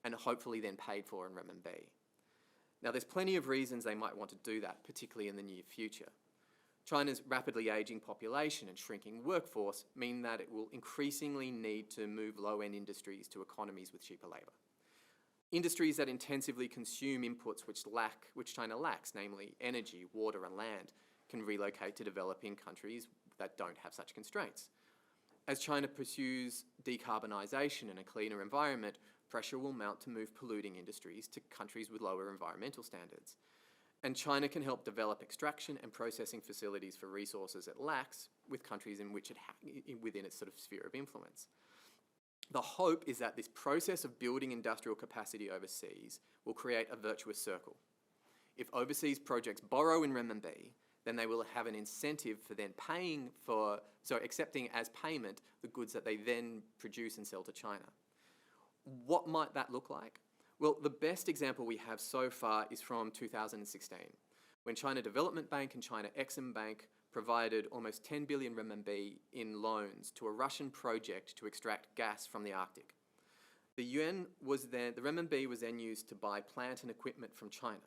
and hopefully then paid for in renminbi. Now, there's plenty of reasons they might want to do that, particularly in the near future. China's rapidly aging population and shrinking workforce mean that it will increasingly need to move low-end industries to economies with cheaper labour. Industries that intensively consume inputs which China lacks, namely energy, water and land, can relocate to developing countries that don't have such constraints. As China pursues decarbonisation and a cleaner environment, pressure will mount to move polluting industries to countries with lower environmental standards. And China can help develop extraction and processing facilities for resources it lacks with countries in which within its sort of sphere of influence. The hope is that this process of building industrial capacity overseas will create a virtuous circle. If overseas projects borrow in renminbi, then they will have an incentive for then accepting as payment the goods that they then produce and sell to China. What might that look like? Well, the best example we have so far is from 2016, when China Development Bank and China Exim Bank provided almost 10 billion renminbi in loans to a Russian project to extract gas from the Arctic. The renminbi was then used to buy plant and equipment from China.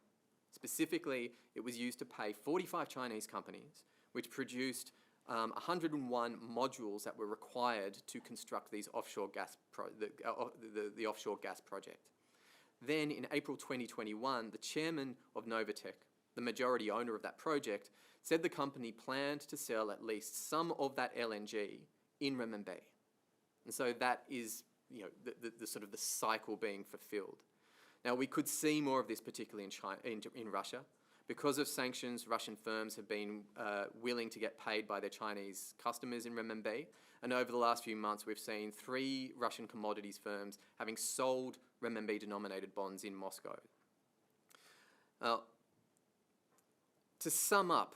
Specifically, it was used to pay 45 Chinese companies, which produced 101 modules that were required to construct these offshore gas the offshore gas project. Then, in April 2021, the chairman of Novatech, the majority owner of that project, said the company planned to sell at least some of that LNG in renminbi. And so that is, the sort of the cycle being fulfilled. Now, we could see more of this, particularly in Russia. Because of sanctions, Russian firms have been willing to get paid by their Chinese customers in renminbi. And over the last few months, we've seen 3 Russian commodities firms having sold renminbi-denominated bonds in Moscow. To sum up,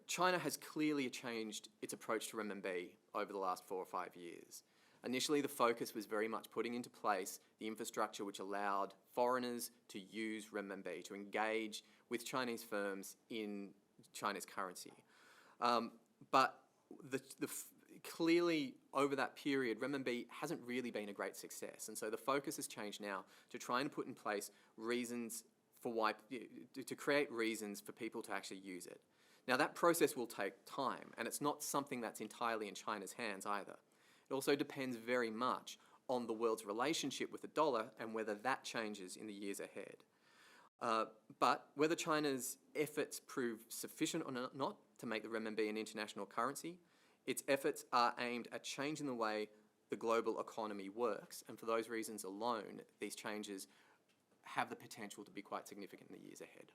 China has clearly changed its approach to renminbi over the last 4 or 5 years. Initially, the focus was very much putting into place the infrastructure which allowed foreigners to use renminbi, to engage with Chinese firms in China's currency. But clearly, over that period, renminbi hasn't really been a great success. And so the focus has changed now to try and put in place reasons for to create reasons for people to actually use it. Now, that process will take time, and it's not something that's entirely in China's hands either. It also depends very much on the world's relationship with the dollar and whether that changes in the years ahead. But whether China's efforts prove sufficient or not to make the renminbi an international currency, its efforts are aimed at changing the way the global economy works, and for those reasons alone, these changes have the potential to be quite significant in the years ahead.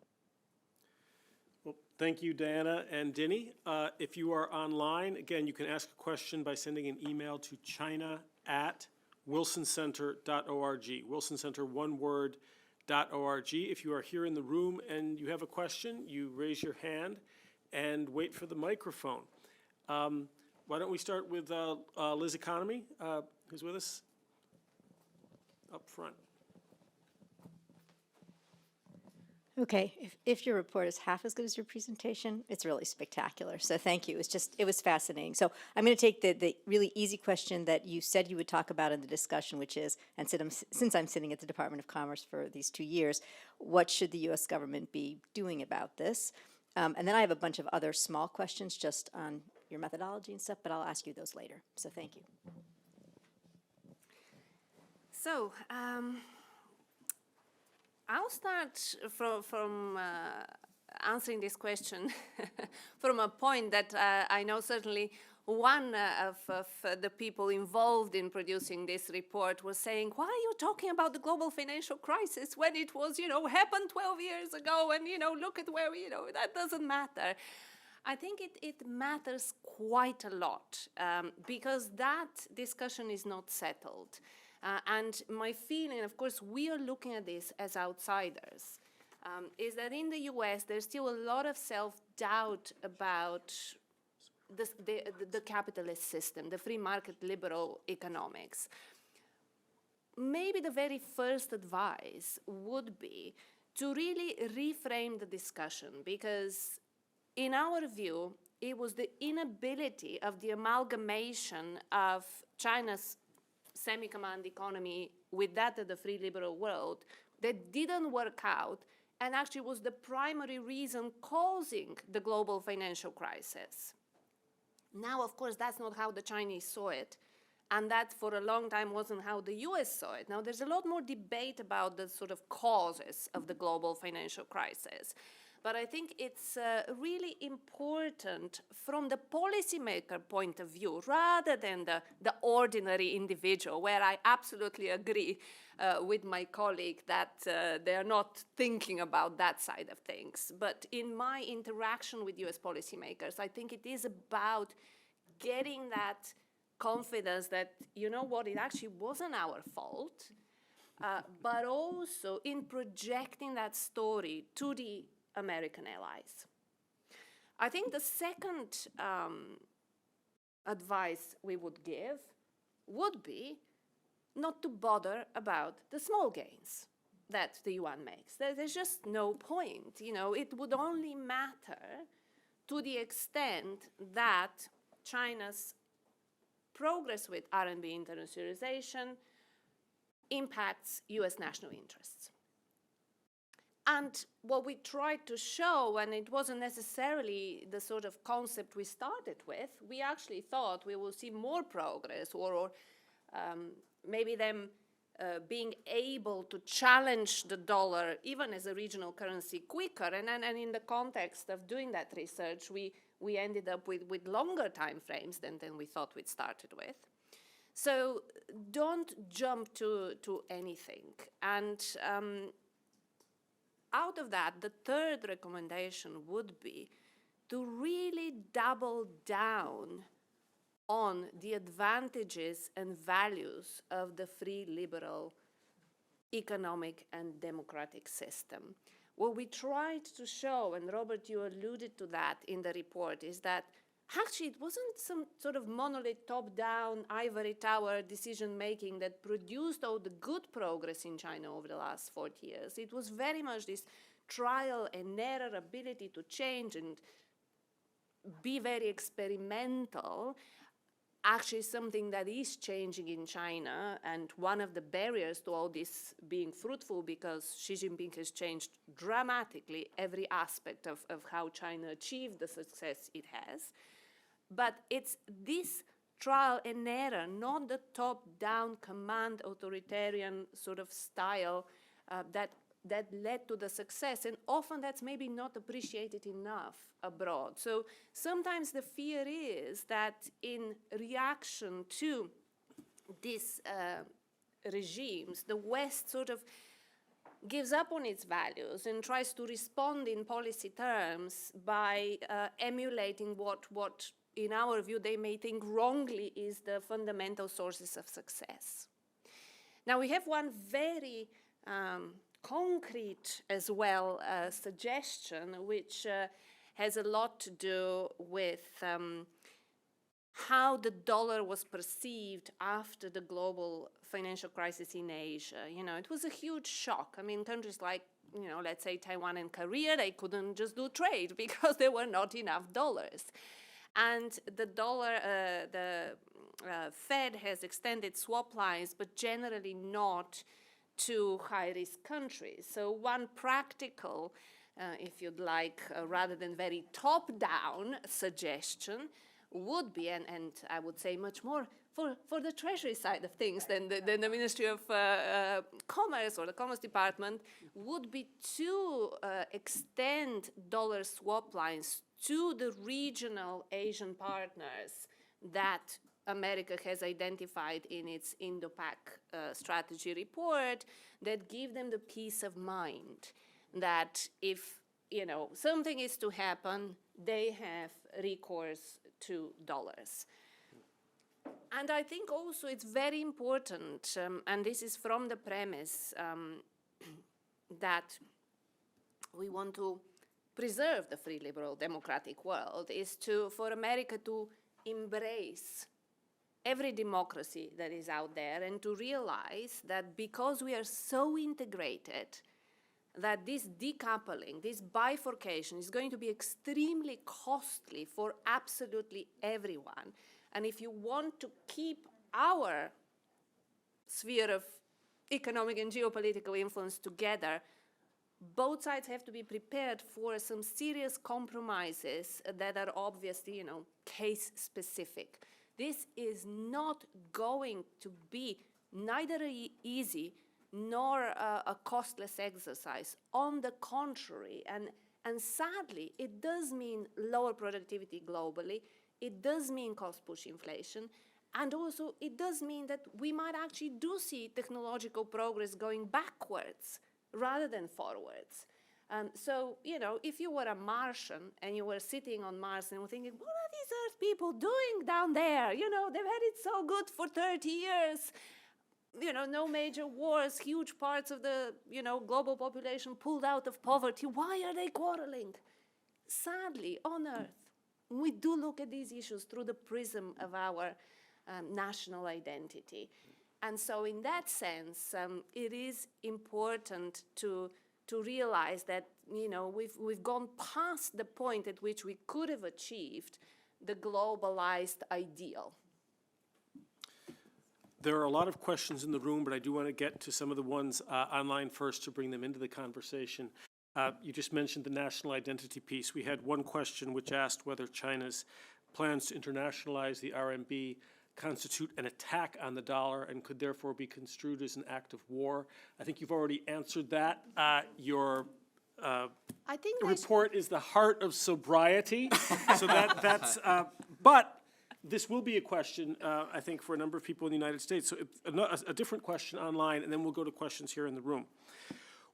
Well, thank you, Diana and Dinny. If you are online, again, you can ask a question by sending an email to china@wilsoncenter.org. Wilsoncenter, one word, .org. If you are here in the room and you have a question, you raise your hand and wait for the microphone. Why don't we start with Liz Economy, who's with us up front. Okay, if your report is half as good as your presentation, it's really spectacular. So thank you. It was fascinating. So I'm going to take the really easy question that you said you would talk about in the discussion, which is, and since I'm sitting at the Department of Commerce for these 2 years, what should the U.S. government be doing about this? And then I have a bunch of other small questions just on your methodology and stuff, but I'll ask you those later. So thank you. So, I'll start from answering this question from a point that I know certainly one of the people involved in producing this report was saying, why are you talking about the global financial crisis when it was, happened 12 years ago and, look at where, that doesn't matter. I think it matters quite a lot because that discussion is not settled. And my feeling, of course, we are looking at this as outsiders, is that in the US, there's still a lot of self-doubt about the capitalist system, the free market liberal economics. Maybe the very first advice would be to really reframe the discussion, because in our view, it was the inability of the amalgamation of China's semi-command economy with that of the free liberal world that didn't work out and actually was the primary reason causing the global financial crisis. Now, of course, that's not how the Chinese saw it, and that for a long time wasn't how the US saw it. Now, there's a lot more debate about the sort of causes of the global financial crisis. But I think it's really important from the policymaker point of view, rather than the ordinary individual, where I absolutely agree with my colleague that they are not thinking about that side of things. But in my interaction with US policymakers, I think it is about getting that confidence that, you know what, it actually wasn't our fault, but also in projecting that story to the American allies. I think the second advice we would give would be not to bother about the small gains that the yuan makes. There's just no point. It would only matter to the extent that China's progress with RMB internationalization impacts US national interests. And what we tried to show, and it wasn't necessarily the sort of concept we started with, we actually thought we will see more progress or maybe them being able to challenge the dollar even as a regional currency quicker. And in the context of doing that research, we ended up with longer time frames than we thought we'd started with. So don't jump to anything. And out of that, the third recommendation would be to really double down on the advantages and values of the free liberal economic and democratic system. What we tried to show, and Robert, you alluded to that in the report, is that actually it wasn't some sort of monolith top-down ivory tower decision-making that produced all the good progress in China over the last 40 years. It was very much this trial and error ability to change and be very experimental, actually something that is changing in China, and one of the barriers to all this being fruitful, because Xi Jinping has changed dramatically every aspect of how China achieved the success it has. But it's this trial and error, not the top-down command authoritarian sort of style that led to the success. And often that's maybe not appreciated enough abroad. So sometimes the fear is that in reaction to these regimes, the West sort of gives up on its values and tries to respond in policy terms by emulating what in our view, they may think wrongly is the fundamental sources of success. Now, we have one very concrete as well suggestion, which has a lot to do with how the dollar was perceived after the global financial crisis in Asia. It was a huge shock. I mean, countries like let's say Taiwan and Korea, they couldn't just do trade because there were not enough dollars. And the dollar, Fed has extended swap lines, but generally not to high-risk countries. So one practical, if you'd like, rather than very top-down suggestion would be, and I would say much more for the Treasury side of things than the Ministry of Commerce or the Commerce Department, would be to extend dollar swap lines to the regional Asian partners that America has identified in its Indo-Pac strategy report, that give them the peace of mind that if something is to happen, they have recourse to dollars. And I think also it's very important, and this is from the premise that we want to preserve the free, liberal, democratic world, is for America to embrace every democracy that is out there and to realize that because we are so integrated, that this decoupling, this bifurcation is going to be extremely costly for absolutely everyone. And if you want to keep our sphere of economic and geopolitical influence together, both sides have to be prepared for some serious compromises that are obviously, case specific. This is not going to be neither easy nor a costless exercise. On the contrary, and sadly, it does mean lower productivity globally. It does mean cost-push inflation. And also, it does mean that we might actually do see technological progress going backwards rather than forwards. So, if you were a Martian and you were sitting on Mars and were thinking, what are these Earth people doing down there? They've had it so good for 30 years. No major wars, huge parts of the, global population pulled out of poverty. Why are they quarreling? Sadly, on Earth, we do look at these issues through the prism of our national identity. And so in that sense, it is important to realize that, we've gone past the point at which we could have achieved the globalized ideal. There are a lot of questions in the room, but I do want to get to some of the ones online first to bring them into the conversation. You just mentioned the national identity piece. We had one question which asked whether China's plans to internationalize the RMB constitute an attack on the dollar and could therefore be construed as an act of war. I think you've already answered that. Your I think report is the heart of sobriety. So that's, but this will be a question, I think, for a number of people in the United States. So a different question online, and then we'll go to questions here in the room.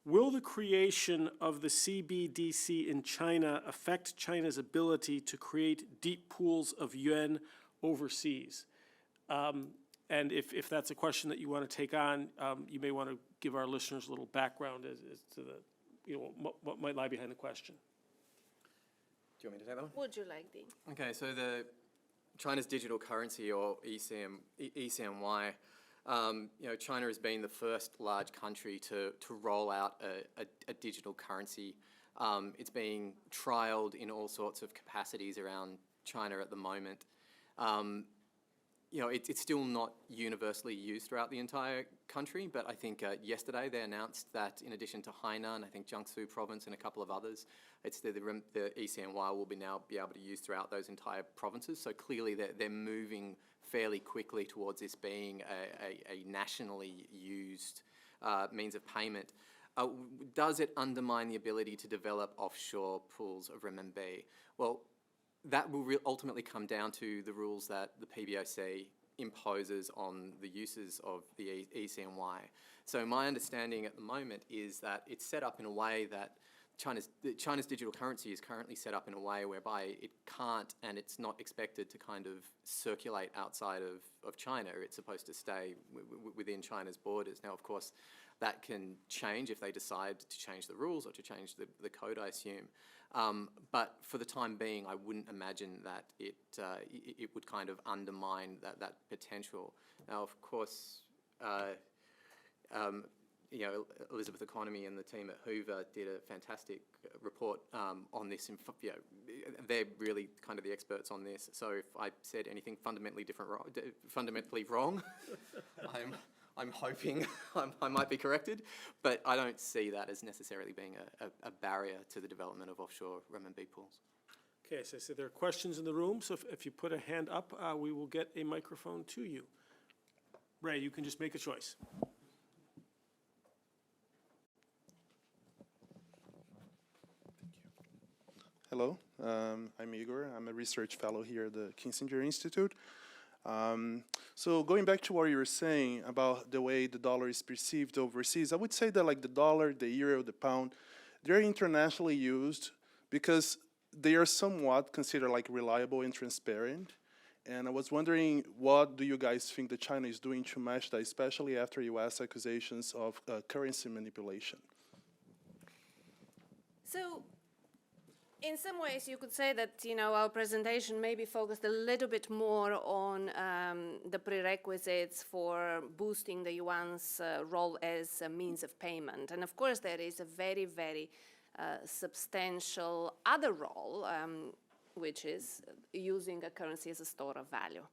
Will the creation of the CBDC in China affect China's ability to create deep pools of yuan overseas? And if that's a question that you want to take on, you may want to give our listeners a little background as to the, what might lie behind the question. Do you want me to take that one? Would you like, Dean? Okay, so China's digital currency, or ECNY, China has been the first large country to roll out a digital currency. It's being trialled in all sorts of capacities around China at the moment. It's still not universally used throughout the entire country, but I think yesterday they announced that in addition to Hainan, I think Jiangsu province and a couple of others, it's the ECNY will now be able to use throughout those entire provinces. So clearly they're moving fairly quickly towards this being a nationally used means of payment. Does it undermine the ability to develop offshore pools of renminbi? Well, that will ultimately come down to the rules that the PBOC imposes on the uses of the ECNY. So my understanding at the moment is that it's set up in a way that China's digital currency is currently set up in a way whereby it can't and it's not expected to kind of circulate outside of China. It's supposed to stay within China's borders. Now, of course, that can change if they decide to change the rules or to change the code, I assume. But for the time being, I wouldn't imagine that it would kind of undermine that potential. Now, of course, Elizabeth Economy and the team at Hoover did a fantastic report on this. They're really kind of the experts on this. So if I said anything fundamentally wrong, I'm hoping I might be corrected. But I don't see that as necessarily being a barrier to the development of offshore renminbi pools. Okay, so there are questions in the room, so if you put a hand up, we will get a microphone to you. Ray, you can just make a choice. Hello, I'm Igor. I'm a research fellow here at the Kissinger Institute. So going back to what you were saying about the way the dollar is perceived overseas, I would say that like the dollar, the euro, the pound, they're internationally used because they are somewhat considered like reliable and transparent. And I was wondering, what do you guys think that China is doing to match that, especially after US accusations of currency manipulation? So, in some ways, you could say that, our presentation maybe focused a little bit more on the prerequisites for boosting the yuan's role as a means of payment. And of course, there is a very, very substantial other role, which is using a currency as a store of value.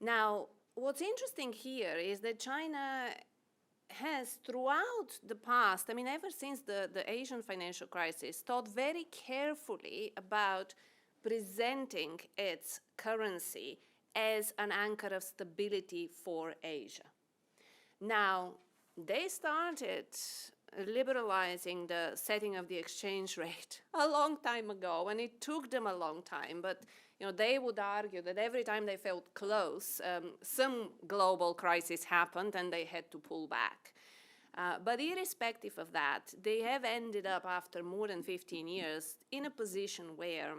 Now, what's interesting here is that China has throughout the past, ever since the Asian financial crisis, thought very carefully about presenting its currency as an anchor of stability for Asia. Now, they started liberalizing the setting of the exchange rate a long time ago, and it took them a long time, but they would argue that every time they felt close, some global crisis happened and they had to pull back. But irrespective of that, they have ended up, after more than 15 years, in a position where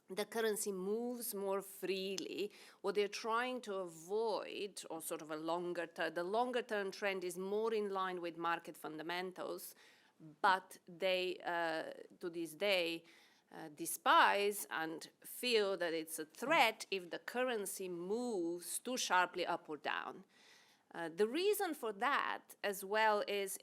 the currency moves more freely. What they're trying to avoid, or sort of the longer term trend is more in line with market fundamentals, but they, to this day, despise and feel that it's a threat if the currency moves too sharply up or down. The reason for that as well is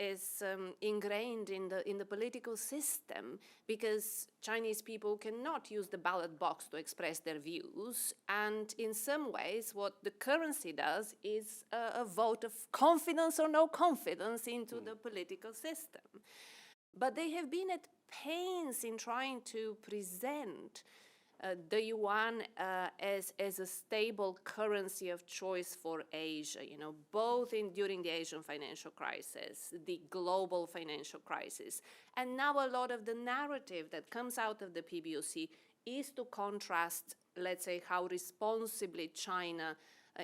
ingrained in the political system, because Chinese people cannot use the ballot box to express their views, and in some ways what the currency does is a vote of confidence or no confidence into the political system. But they have been at pains in trying to present the yuan as a stable currency of choice for Asia, both during the Asian financial crisis, the global financial crisis. And now a lot of the narrative that comes out of the PBOC is to contrast, let's say, how responsibly China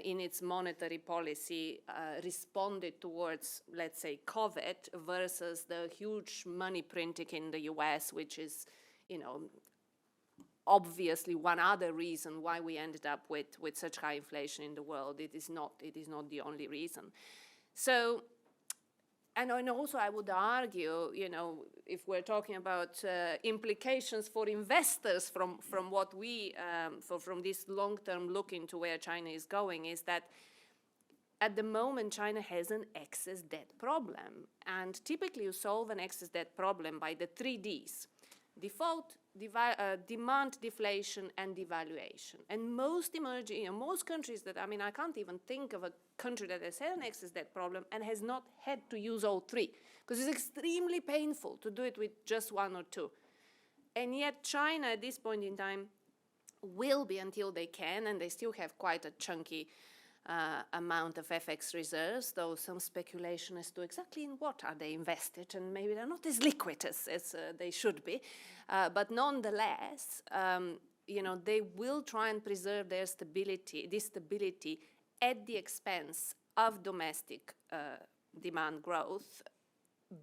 in its monetary policy responded towards, let's say, COVID versus the huge money printing in the US, which is, obviously one other reason why we ended up with such high inflation in the world. It is not the only reason. So, and also I would argue, if we're talking about implications for investors from what we, from this long-term look into where China is going, is that at the moment China has an excess debt problem. And typically you solve an excess debt problem by the 3 Ds: default, demand, deflation, and devaluation. And most emerging, most countries that, I can't even think of a country that has had an excess debt problem and has not had to use all 3, because it's extremely painful to do it with just 1 or 2. And yet China at this point in time will be, until they can, and they still have quite a chunky amount of FX reserves, though some speculation as to exactly in what are they invested, and maybe they're not as liquid as they should be. But nonetheless, they will try and preserve their stability at the expense of domestic demand growth,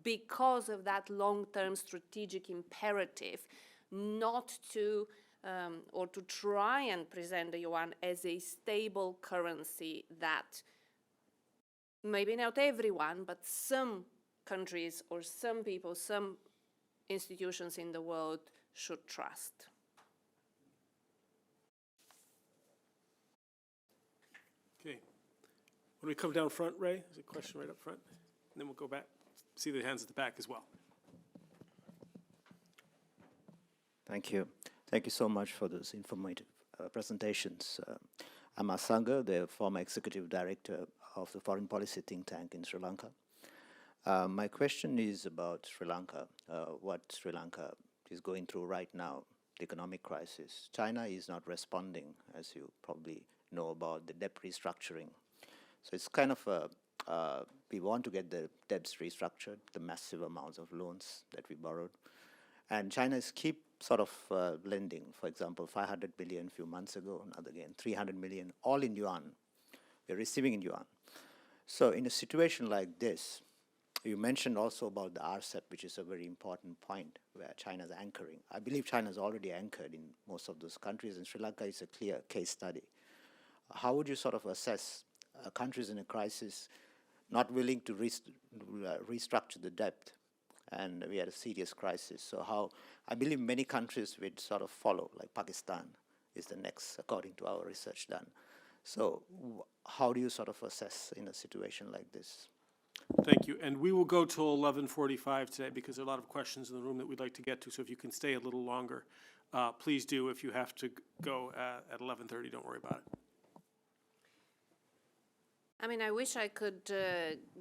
because of that long-term strategic imperative not to or to try and present the yuan as a stable currency that maybe not everyone, but some countries or some people, some institutions in the world should trust. Okay. When we come down front, Ray, there's a question right up front, and then we'll go back. see the hands at the back as well. Thank you. Thank you so much for those informative presentations. I'm Asanga, the former executive director of the foreign policy think tank in Sri Lanka. My question is about Sri Lanka, what Sri Lanka is going through right now, the economic crisis. China is not responding, as you probably know, about the debt restructuring. So it's kind of we want to get the debts restructured, the massive amounts of loans that we borrowed. And China is keep sort of lending, for example, 500 billion a few months ago, another again, 300 million, all in yuan. We're receiving in yuan. So in a situation like this, you mentioned also about the RCEP, which is a very important point where China's anchoring. I believe China's already anchored in most of those countries, and Sri Lanka is a clear case study. How would you sort of assess countries in a crisis not willing to restructure the debt? And we had a serious crisis. So how, I believe many countries would sort of follow, like Pakistan is the next, according to our research done. So how do you sort of assess in a situation like this? Thank you. And we will go till 11:45 today because there are a lot of questions in the room that we'd like to get to. So if you can stay a little longer, please do. If you have to go at 11:30, don't worry about it. I mean, I wish I could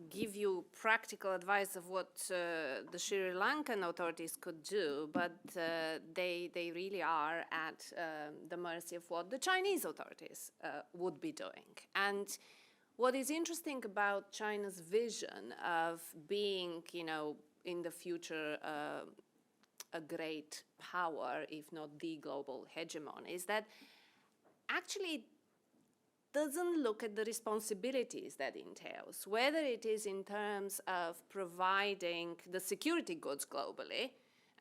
give you practical advice of what the Sri Lankan authorities could do, but they really are at the mercy of what the Chinese authorities would be doing. And what is interesting about China's vision of being, you know, in the future a great power, if not the global hegemon, is that actually doesn't look at the responsibilities that entails, whether it is in terms of providing the security goods globally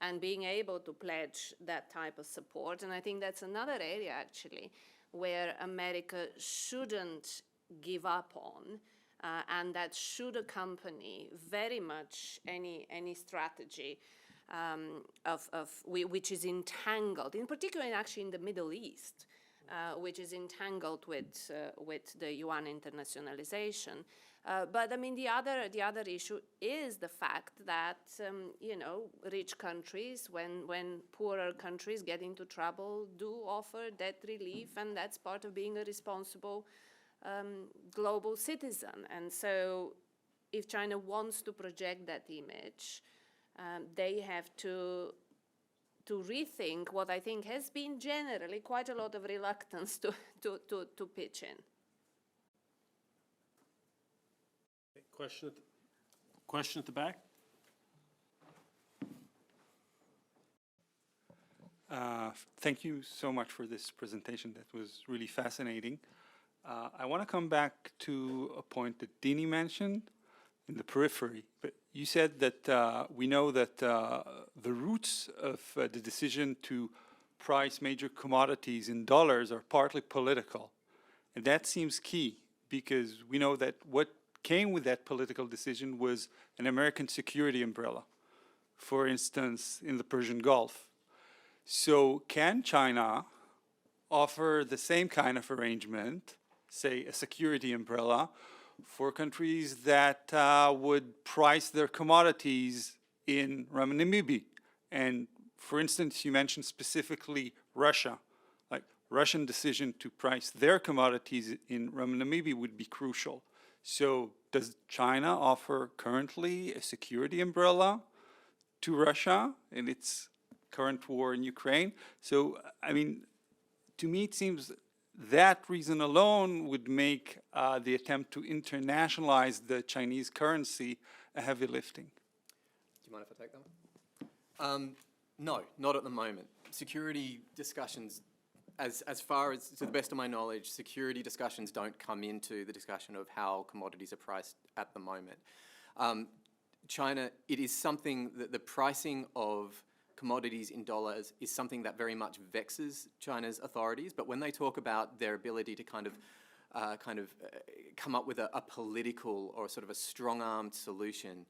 and being able to pledge that type of support. And I think that's another area actually where America shouldn't give up on, and that should accompany very much any strategy which is entangled, in particular actually in the Middle East, which is entangled with the yuan internationalization. But I mean, the other issue is the fact that you know, rich countries, when poorer countries get into trouble, do offer debt relief, and that's part of being a responsible global citizen. And so, if China wants to project that image, they have to rethink what I think has been generally quite a lot of reluctance to pitch in. Question at the back? Thank you so much for this presentation. That was really fascinating. I want to come back to a point that Dini mentioned in the periphery. But you said that we know that the roots of the decision to price major commodities in dollars are partly political. And that seems key because we know that what came with that political decision was an American security umbrella, for instance, in the Persian Gulf. So can China offer the same kind of arrangement, say a security umbrella, for countries that would price their commodities in renminbi? And for instance, you mentioned specifically Russia. Like Russian decision to price their commodities in renminbi would be crucial. So does China offer currently a security umbrella to Russia in its current war in Ukraine? So, I mean, to me it seems that reason alone would make the attempt to internationalize the Chinese currency a heavy lifting. Do you mind if I take that one? No, not at the moment. Security discussions, as far as, to the best of my knowledge, security discussions don't come into the discussion of how commodities are priced at the moment. China, it is something that the pricing of commodities in dollars is something that very much vexes China's authorities. But when they talk about their ability to kind of come up with a political or sort of a strong-armed solution,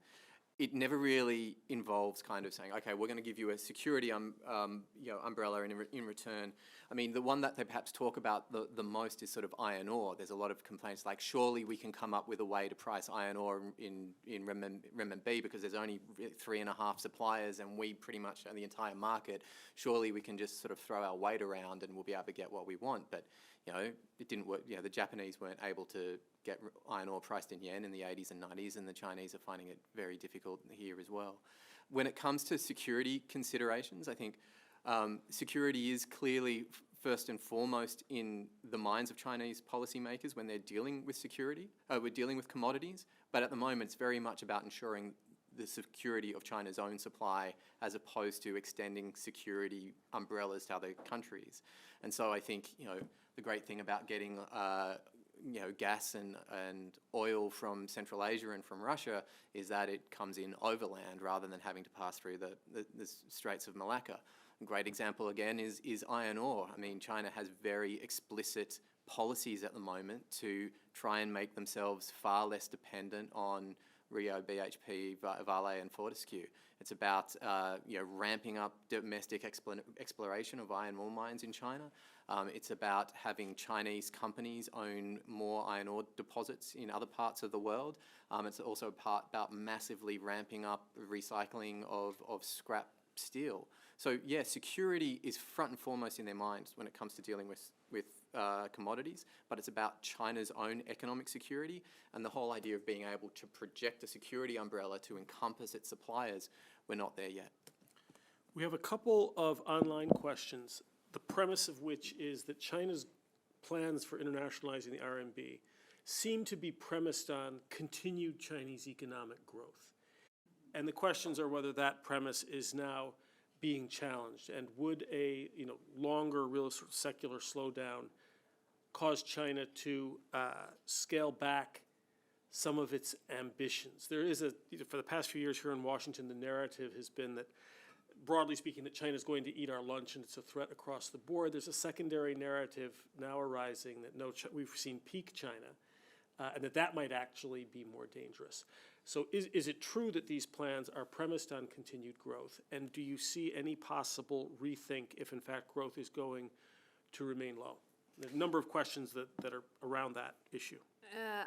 it never really involves kind of saying, okay, we're going to give you a security umbrella in return. I mean, the one that they perhaps talk about the most is sort of iron ore. There's a lot of complaints like, surely we can come up with a way to price iron ore in renminbi because there's only 3.5 suppliers and we pretty much are the entire market. Surely we can just sort of throw our weight around and we'll be able to get what we want. But, you know, it didn't work. You know, the Japanese weren't able to get iron ore priced in yen in the 80s and 90s, and the Chinese are finding it very difficult here as well. When it comes to security considerations, I think security is clearly first and foremost in the minds of Chinese policymakers when they're dealing with security. We're dealing with commodities, but at the moment it's very much about ensuring the security of China's own supply as opposed to extending security umbrellas to other countries. And so I think, you know, the great thing about getting you know, gas and oil from Central Asia and from Russia is that it comes in overland rather than having to pass through the Straits of Malacca. A great example again is iron ore. I mean, China has very explicit policies at the moment to try and make themselves far less dependent on Rio, BHP, Vale and Fortescue. It's about you know, ramping up domestic exploration of iron ore mines in China. It's about having Chinese companies own more iron ore deposits in other parts of the world. It's also about massively ramping up recycling of scrap steel. So yeah, security is front and foremost in their minds when it comes to dealing with commodities, but it's about China's own economic security and the whole idea of being able to project a security umbrella to encompass its suppliers. We're not there yet. We have a couple of online questions, the premise of which is that China's plans for internationalizing the RMB seem to be premised on continued Chinese economic growth. And the questions are whether that premise is now being challenged, and would a longer real sort of secular slowdown cause China to scale back some of its ambitions? There is for the past few years here in Washington, the narrative has been that, broadly speaking, that China's going to eat our lunch and it's a threat across the board. There's a secondary narrative now arising that we've seen peak China, and that might actually be more dangerous. So is it true that these plans are premised on continued growth? And do you see any possible rethink if, in fact, growth is going to remain low? There's a number of questions that are around that issue.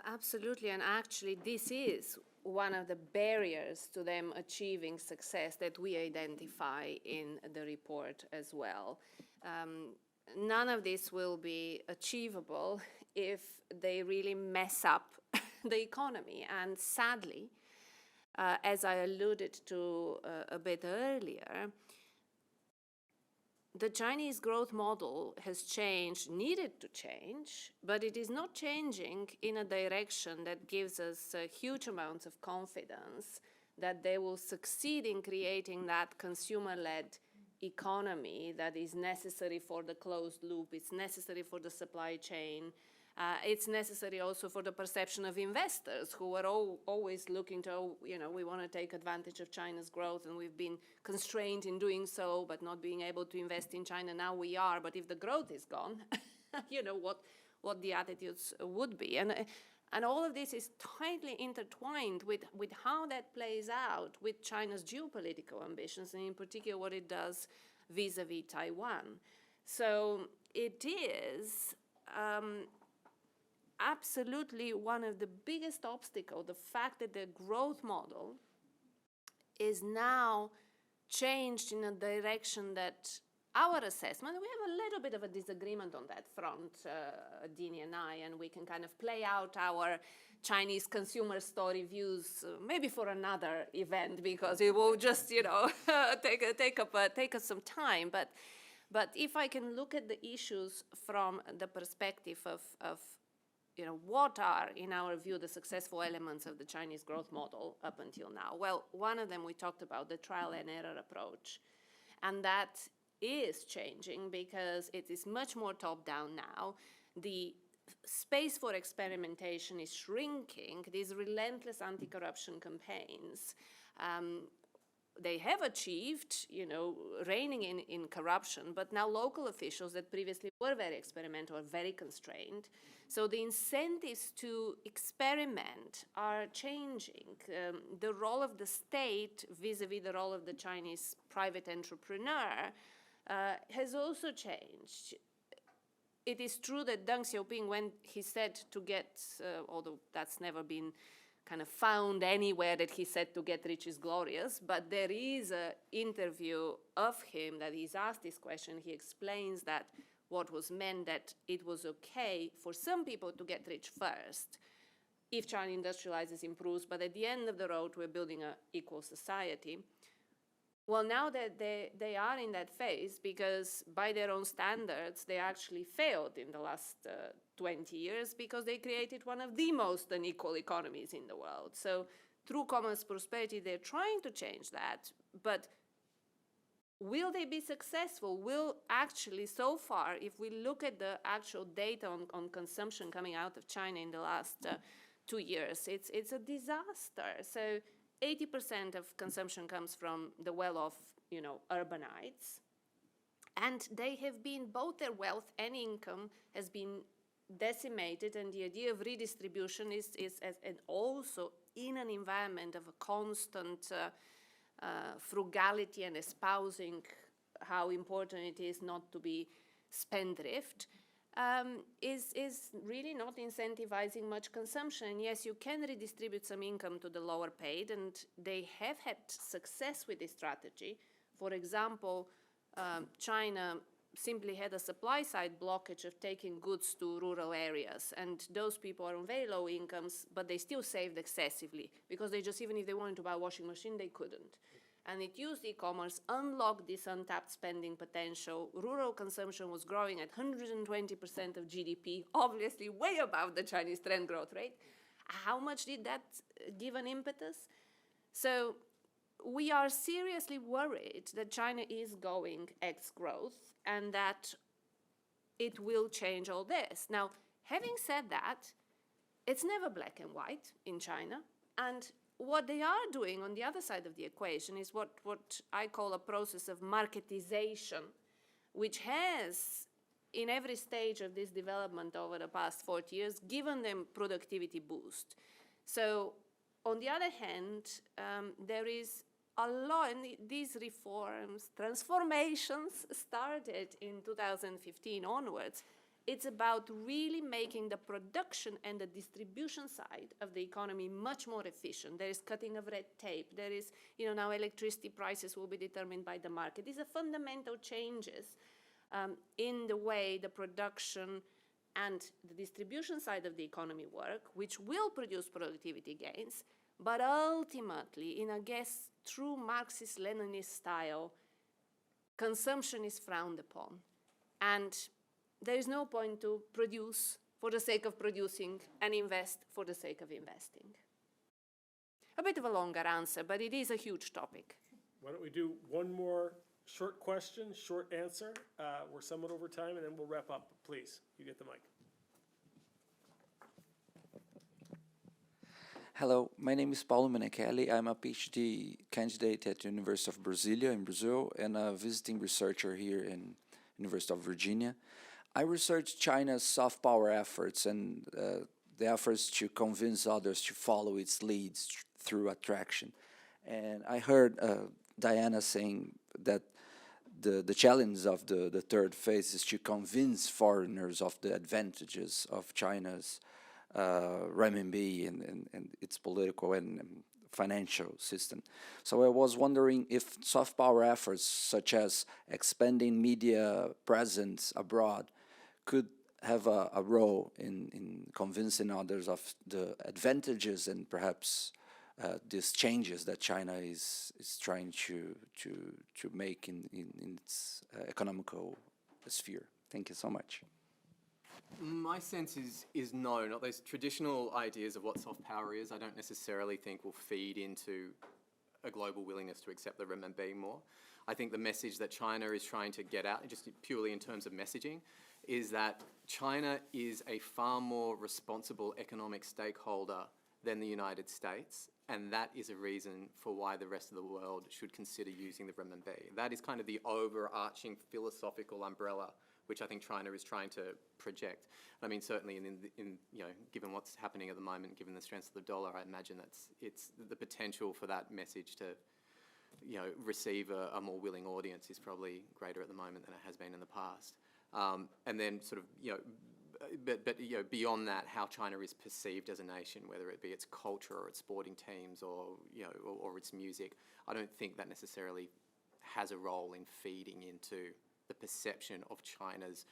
Absolutely, and actually this is one of the barriers to them achieving success that we identify in the report as well. None of this will be achievable if they really mess up the economy. And sadly, as I alluded to a bit earlier, the Chinese growth model has changed, needed to change, but it is not changing in a direction that gives us huge amounts of confidence that they will succeed in creating that consumer-led economy that is necessary for the closed loop, it's necessary for the supply chain. It's necessary also for the perception of investors who are always looking to, we want to take advantage of China's growth, and we've been constrained in doing so, but not being able to invest in China. Now we are, but if the growth is gone, what the attitudes would be. And all of this is tightly intertwined with how that plays out with China's geopolitical ambitions, and in particular what it does vis-a-vis Taiwan. So it is absolutely one of the biggest obstacles, the fact that the growth model is now changed in a direction that our assessment, we have a little bit of a disagreement on that front, Dini and I, and we can kind of play out our Chinese consumer story views maybe for another event, because it will just, take us some time. But if I can look at the issues from the perspective of what are, in our view, the successful elements of the Chinese growth model up until now? Well, one of them we talked about, the trial and error approach. And that is changing because it is much more top-down now. The space for experimentation is shrinking. These relentless anti-corruption campaigns they have achieved, reining in corruption, but now local officials that previously were very experimental are very constrained. So the incentives to experiment are changing. The role of the state vis-a-vis the role of the Chinese private entrepreneur has also changed. It is true that Deng Xiaoping, when he said to get, although that's never been kind of found anywhere that he said to get rich is glorious, but there is an interview of him that he's asked this question. He explains that what was meant, that it was okay for some people to get rich first if China industrializes, improves, but at the end of the road, we're building an equal society. Well, now that they are in that phase, because by their own standards, they actually failed in the last 20 years because they created one of the most unequal economies in the world. So through common prosperity, they're trying to change that, but will they be successful? Will actually, so far, if we look at the actual data on consumption coming out of China in the last 2 years, it's a disaster. So 80% of consumption comes from the well-off, urbanites. And they have been, both their wealth and income has been decimated, and the idea of redistribution is and also in an environment of a constant frugality and espousing how important it is not to be spendthrift, is really not incentivizing much consumption. Yes, you can redistribute some income to the lower paid, and they have had success with this strategy. For example, China simply had a supply side blockage of taking goods to rural areas, and those people are on very low incomes, but they still saved excessively because they just, even if they wanted to buy a washing machine, they couldn't. And it used e-commerce, unlocked this untapped spending potential. Rural consumption was growing at 120% of GDP, obviously way above the Chinese trend growth rate. How much did that give an impetus? So we are seriously worried that China is going ex-growth and that it will change all this. Now, having said that, it's never black and white in China, and what they are doing on the other side of the equation is what I call a process of marketization, which has, in every stage of this development over the past 40 years, given them productivity boost. So on the other hand, there is a lot, and these reforms, transformations started in 2015 onwards. It's about really making the production and the distribution side of the economy much more efficient. There is cutting of red tape. There is, now electricity prices will be determined by the market. These are fundamental changes in the way the production and the distribution side of the economy work, which will produce productivity gains, but ultimately, in, I guess, true Marxist-Leninist style, consumption is frowned upon. And there is no point to produce for the sake of producing and invest for the sake of investing. A bit of a longer answer, but it is a huge topic. Why don't we do one more short question, short answer? We're somewhat over time, and then we'll wrap up. Please, you get the mic. Hello, my name is Paulo Menechelli. I'm a PhD candidate at the University of Brasilia in Brazil and a visiting researcher here in University of Virginia. I research China's soft power efforts and the efforts to convince others to follow its leads through attraction. And I heard Diana saying that the challenge of the third phase is to convince foreigners of the advantages of China's renminbi and its political and financial system. So I was wondering if soft power efforts such as expanding media presence abroad could have a role in convincing others of the advantages and perhaps these changes that China is trying to make in its economical sphere. Thank you so much. My sense is no, not those traditional ideas of what soft power is. I don't necessarily think will feed into a global willingness to accept the renminbi more. I think the message that China is trying to get out, just purely in terms of messaging, is that China is a far more responsible economic stakeholder than the United States, and that is a reason for why the rest of the world should consider using the renminbi. That is kind of the overarching philosophical umbrella which I think China is trying to project. I mean, certainly in you know, given what's happening at the moment, given the strength of the dollar, I imagine it's the potential for that message to, you know, receive a more willing audience is probably greater at the moment than it has been in the past. And then sort of, you know, but you know, beyond that, how China is perceived as a nation, whether it be its culture or its sporting teams or, you know, or its music, I don't think that necessarily has a role in feeding into the perception of China's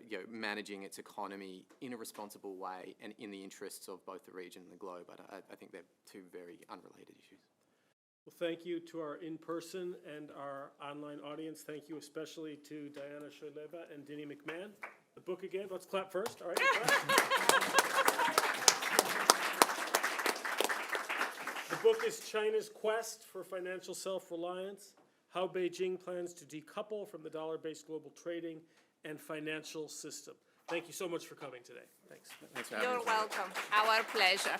you know, managing its economy in a responsible way and in the interests of both the region and the globe. I think they're two very unrelated issues. Well, thank you to our in-person and our online audience. Thank you especially to Diana Shoyleva and Denny McMahon. The book again, let's clap first, all right? The book is China's Quest for Financial Self-Reliance, How Beijing Plans to Decouple from the Dollar-Based Global Trading and Financial System. Thank you so much for coming today. Thanks. Thanks for having You're us. welcome. Our pleasure.